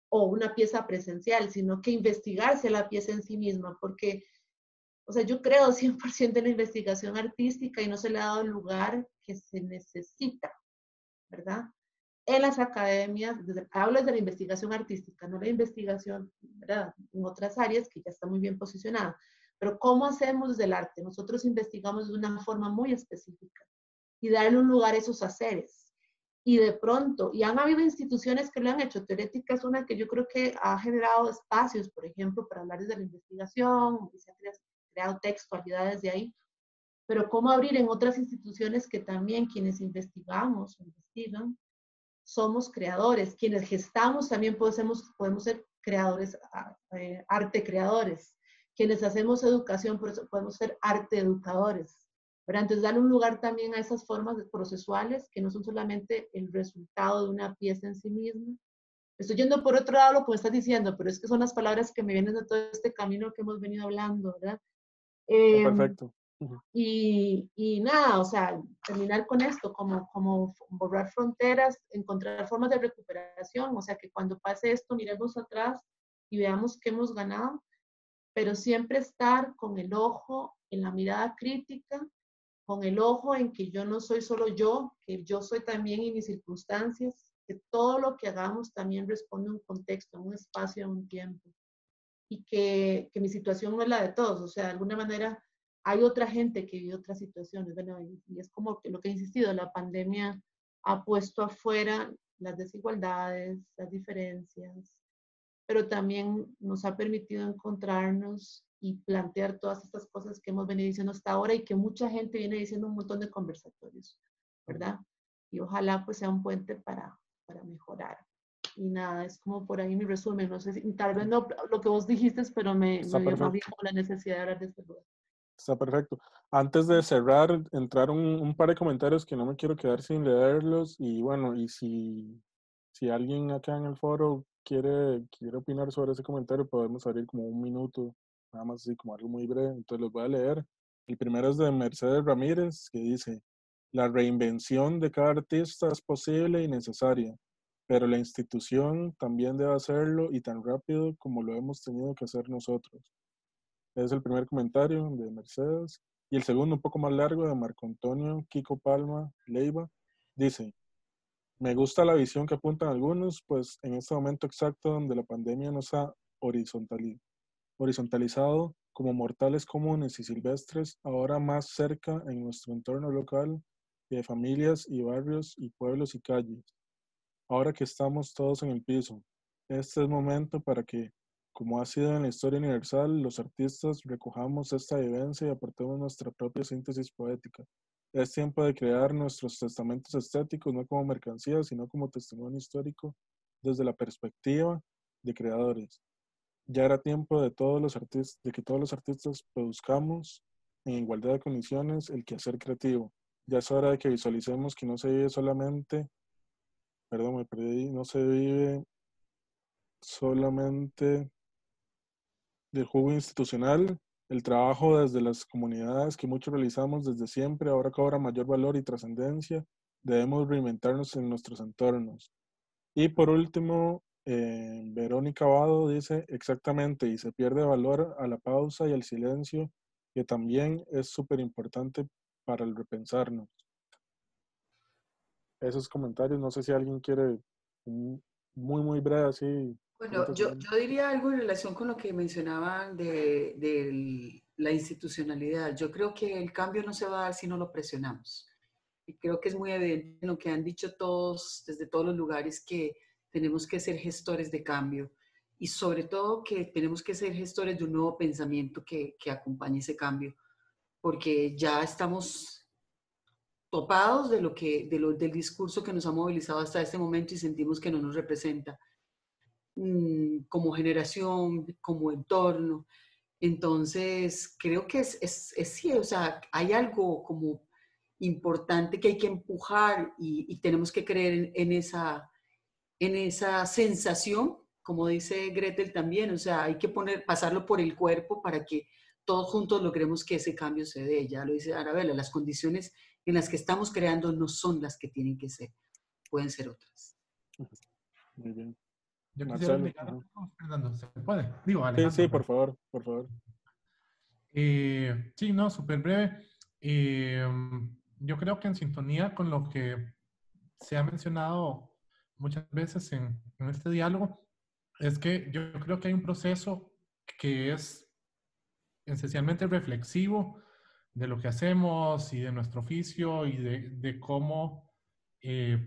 F: o una pieza presencial, sino que investigarse la pieza en sí misma, porque, o sea, yo creo 100% en la investigación artística y no se le ha dado el lugar que se necesita, ¿verdad? En las academias, hablo de la investigación artística, no la investigación, ¿verdad? En otras áreas que ya está muy bien posicionada. Pero ¿cómo hacemos desde el arte? Nosotros investigamos de una forma muy específica y darle un lugar a esos haceres. Y de pronto, y han habido instituciones que lo han hecho, Teorética es una que yo creo que ha generado espacios, por ejemplo, para hablar desde la investigación, y se han creado textualidades de ahí, pero cómo abrir en otras instituciones que también quienes investigamos, investigan, somos creadores, quienes gestamos también podemos ser creadores, arte creadores, quienes hacemos educación podemos ser arte educadores. Pero antes darle un lugar también a esas formas procesuales que no son solamente el resultado de una pieza en sí misma. Estoy yendo por otro lado lo que me estás diciendo, pero es que son las palabras que me vienen de todo este camino que hemos venido hablando, ¿verdad?
A: Perfecto.
F: Y nada, o sea, terminar con esto, como borrar fronteras, encontrar formas de recuperación, o sea, que cuando pase esto miremos atrás y veamos que hemos ganado, pero siempre estar con el ojo en la mirada crítica, con el ojo en que yo no soy solo yo, que yo soy también en mis circunstancias, que todo lo que hagamos también responde a un contexto, a un espacio, a un tiempo, y que mi situación no es la de todos, o sea, de alguna manera hay otra gente que vive otras situaciones, bueno, y es como que lo que he insistido, la pandemia ha puesto afuera las desigualdades, las diferencias, pero también nos ha permitido encontrarnos y plantear todas estas cosas que hemos venido diciendo hasta ahora y que mucha gente viene diciendo un montón de conversatorios, ¿verdad? Y ojalá pues sea un puente para mejorar. Y nada, es como por ahí mi resumen. No sé si, tal vez no lo que vos dijiste, pero me dio más bien como la necesidad de hablar de este lugar.
A: Está perfecto. Antes de cerrar, entrar un par de comentarios que no me quiero quedar sin leerlos. Y bueno, y si alguien acá en el foro quiere opinar sobre ese comentario, podemos abrir como un minuto, nada más así como algo muy breve. Entonces los voy a leer. El primero es de Mercedes Ramírez, que dice: la reinvención de cada artista es posible y necesaria, pero la institución también debe hacerlo y tan rápido como lo hemos tenido que hacer nosotros. Es el primer comentario de Mercedes. Y el segundo, un poco más largo, de Marco Antonio Kiko Palma Leiva, dice: me gusta la visión que apuntan algunos, pues en este momento exacto donde la pandemia nos ha horizontalizado como mortales comunes y silvestres, ahora más cerca en nuestro entorno local y de familias y barrios y pueblos y calles. Ahora que estamos todos en el piso, este es momento para que, como ha sido en la historia universal, los artistas recojamos esta vivencia y aportemos nuestra propia síntesis poética. Es tiempo de crear nuestros testamentos estéticos no como mercancía, sino como testimonio histórico desde la perspectiva de creadores. Ya era tiempo de que todos los artistas produzcamos en igualdad de condiciones el quehacer creativo. Ya es hora de que visualicemos que no se vive solamente, perdón, me perdí, no se vive solamente del jugo institucional. El trabajo desde las comunidades que muchos realizamos desde siempre ahora cobra mayor valor y trascendencia. Debemos reinventarnos en nuestros entornos. Y por último, Verónica Abado dice: exactamente, y se pierde valor a la pausa y al silencio, que también es súper importante para el repensarnos. Esos comentarios, no sé si alguien quiere muy breve así.
B: Bueno, yo diría algo en relación con lo que mencionaban de la institucionalidad. Yo creo que el cambio no se va a dar si no lo presionamos. Y creo que es muy evidente en lo que han dicho todos, desde todos los lugares, que tenemos que ser gestores de cambio y sobre todo que tenemos que ser gestores de un nuevo pensamiento que acompañe ese cambio, porque ya estamos topados del discurso que nos ha movilizado hasta este momento y sentimos que no nos representa como generación, como entorno. Entonces, creo que es sí, o sea, hay algo como importante que hay que empujar y tenemos que creer en esa sensación, como dice Gretel también, o sea, hay que pasarlo por el cuerpo para que todos juntos logremos que ese cambio se dé. Ya lo dice Arabella, las condiciones en las que estamos creando no son las que tienen que ser, pueden ser otras.
A: Muy bien.
D: Yo quisiera
A: Marcelo.
D: agregar algo, Fernando, ¿se puede? Digo,
A: Sí,
D: Alejandro.
A: sí, por favor, por favor.
D: Sí, no, súper breve. Yo creo que en sintonía con lo que se ha mencionado muchas veces en este diálogo, es que yo creo que hay un proceso que es esencialmente reflexivo de lo que hacemos y de nuestro oficio y de cómo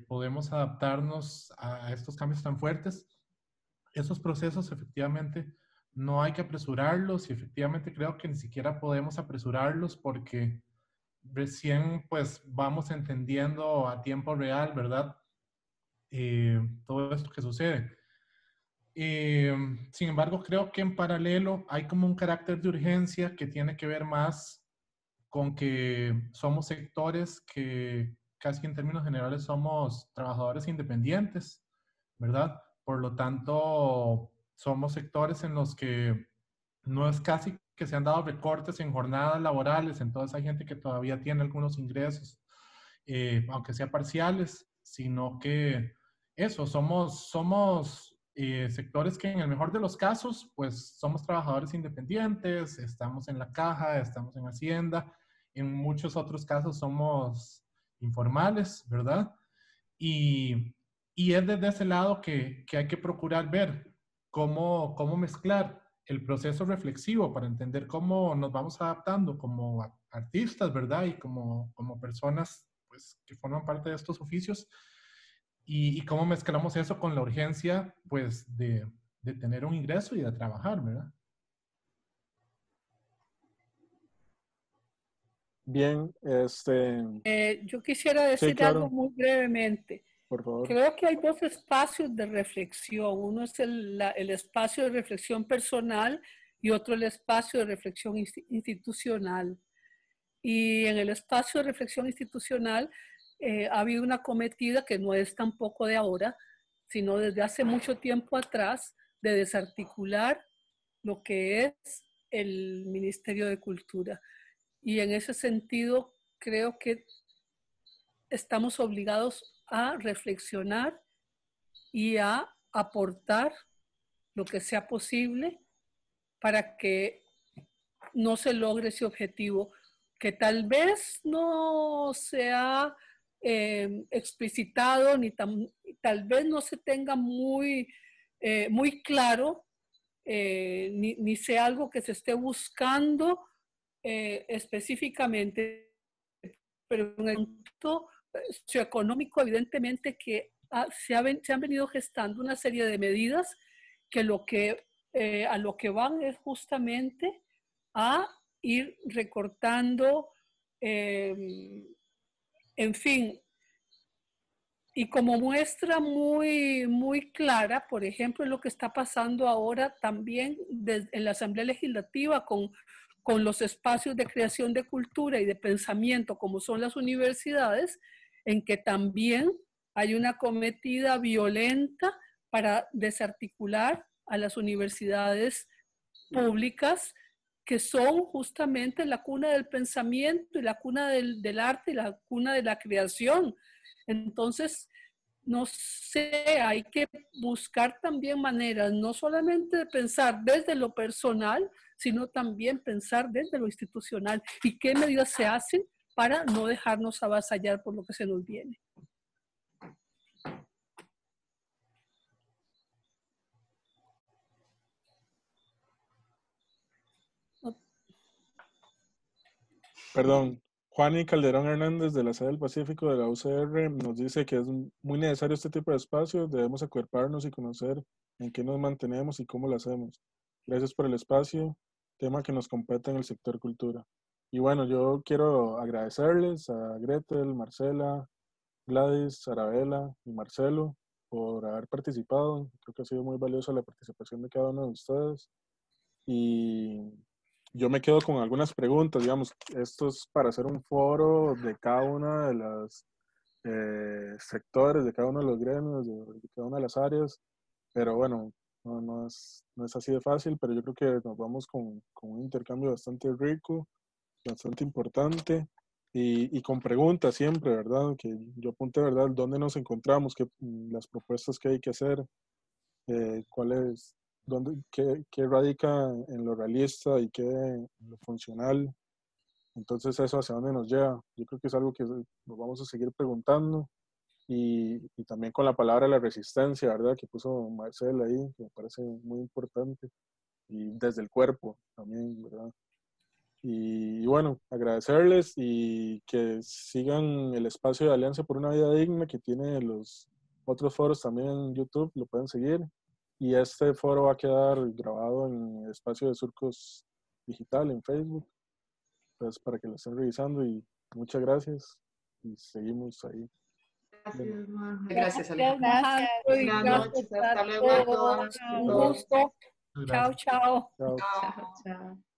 D: podemos adaptarnos a estos cambios tan fuertes. Esos procesos efectivamente no hay que apresurarlos y efectivamente creo que ni siquiera podemos apresurarlos porque recién pues vamos entendiendo a tiempo real, ¿verdad? Todo esto que sucede. Sin embargo, creo que en paralelo hay como un carácter de urgencia que tiene que ver más con que somos sectores que casi en términos generales somos trabajadores independientes, ¿verdad? Por lo tanto, somos sectores en los que no es casi que se han dado recortes en jornadas laborales, entonces hay gente que todavía tiene algunos ingresos, aunque sea parciales, sino que eso, somos sectores que en el mejor de los casos, pues somos trabajadores independientes, estamos en la caja, estamos en Hacienda, en muchos otros casos somos informales, ¿verdad? Y, y es desde ese lado que hay que procurar ver cómo mezclar el proceso reflexivo para entender cómo nos vamos adaptando como artistas, ¿verdad? Y como personas pues, que forman parte de estos oficios y cómo mezclamos eso con la urgencia pues de tener un ingreso y de trabajar, ¿verdad?
A: Bien,
C: Yo quisiera
A: sí,
C: decir algo
A: claro,
C: muy brevemente.
A: por favor.
C: Creo que hay dos espacios de reflexión. Uno es el espacio de reflexión personal y otro el espacio de reflexión institucional. Y en el espacio de reflexión institucional ha habido una cometida que no es tampoco de ahora, sino desde hace mucho tiempo atrás, de desarticular lo que es el Ministerio de Cultura. Y en ese sentido, creo que estamos obligados a reflexionar y a aportar lo que sea posible para que no se logre ese objetivo. que tal vez no se ha explicitado ni tal vez no se tenga muy claro, ni sea algo que se esté buscando específicamente, pero en el punto socioeconómico evidentemente que se han venido gestando una serie de medidas que a lo que van es justamente a ir recortando, en fin, y como muestra muy clara, por ejemplo, lo que está pasando ahora también en la Asamblea Legislativa con los espacios de creación de cultura y de pensamiento como son las universidades, en que también hay una cometida violenta para desarticular a las universidades públicas, que son justamente la cuna del pensamiento y la cuna del arte y la cuna de la creación. Entonces, no sé, hay que buscar también maneras, no solamente de pensar desde lo personal, sino también pensar desde lo institucional y qué medidas se hacen para no dejarnos avasallar por lo que se nos viene.
A: Perdón, Juan y Calderón Hernández de la sede del Pacífico de la UCR nos dice que es muy necesario este tipo de espacios, debemos acuerparnos y conocer en qué nos mantenemos y cómo lo hacemos. Gracias por el espacio, tema que nos compete en el sector cultura. Y bueno, yo quiero agradecerles a Gretel, Marcela, Gladys, Arabella y Marcelo por haber participado. Creo que ha sido muy valiosa la participación de cada uno de ustedes. Y yo me quedo con algunas preguntas, digamos, esto es para hacer un foro de cada una de las sectores, de cada uno de los gremios, de cada una de las áreas, pero bueno, no es así de fácil, pero yo creo que nos vamos con un intercambio bastante rico, bastante importante y con preguntas siempre, ¿verdad? Que yo apunte, ¿verdad? ¿Dónde nos encontramos? Las propuestas que hay que hacer, cuáles, qué radica en lo realista y qué en lo funcional. Entonces, eso hacia dónde nos lleva. Yo creo que es algo que nos vamos a seguir preguntando. Y también con la palabra la resistencia, ¿verdad? Que puso Marcela ahí, que me parece muy importante. Y desde el cuerpo también, ¿verdad? Y bueno, agradecerles y que sigan el espacio de Alianza por una Vida Digna, que tiene los otros foros también en YouTube, lo pueden seguir. Y este foro va a quedar grabado en el espacio de Surcos Digital en Facebook. Entonces, para que lo estén revisando y muchas gracias. Y seguimos ahí.
F: Gracias, Maja.
B: Gracias, Alejandro.
E: Gracias.
F: Buenas noches, hasta luego a todas.
C: Un gusto. Chao, chao.
A: Chao.
F: Chao, chao.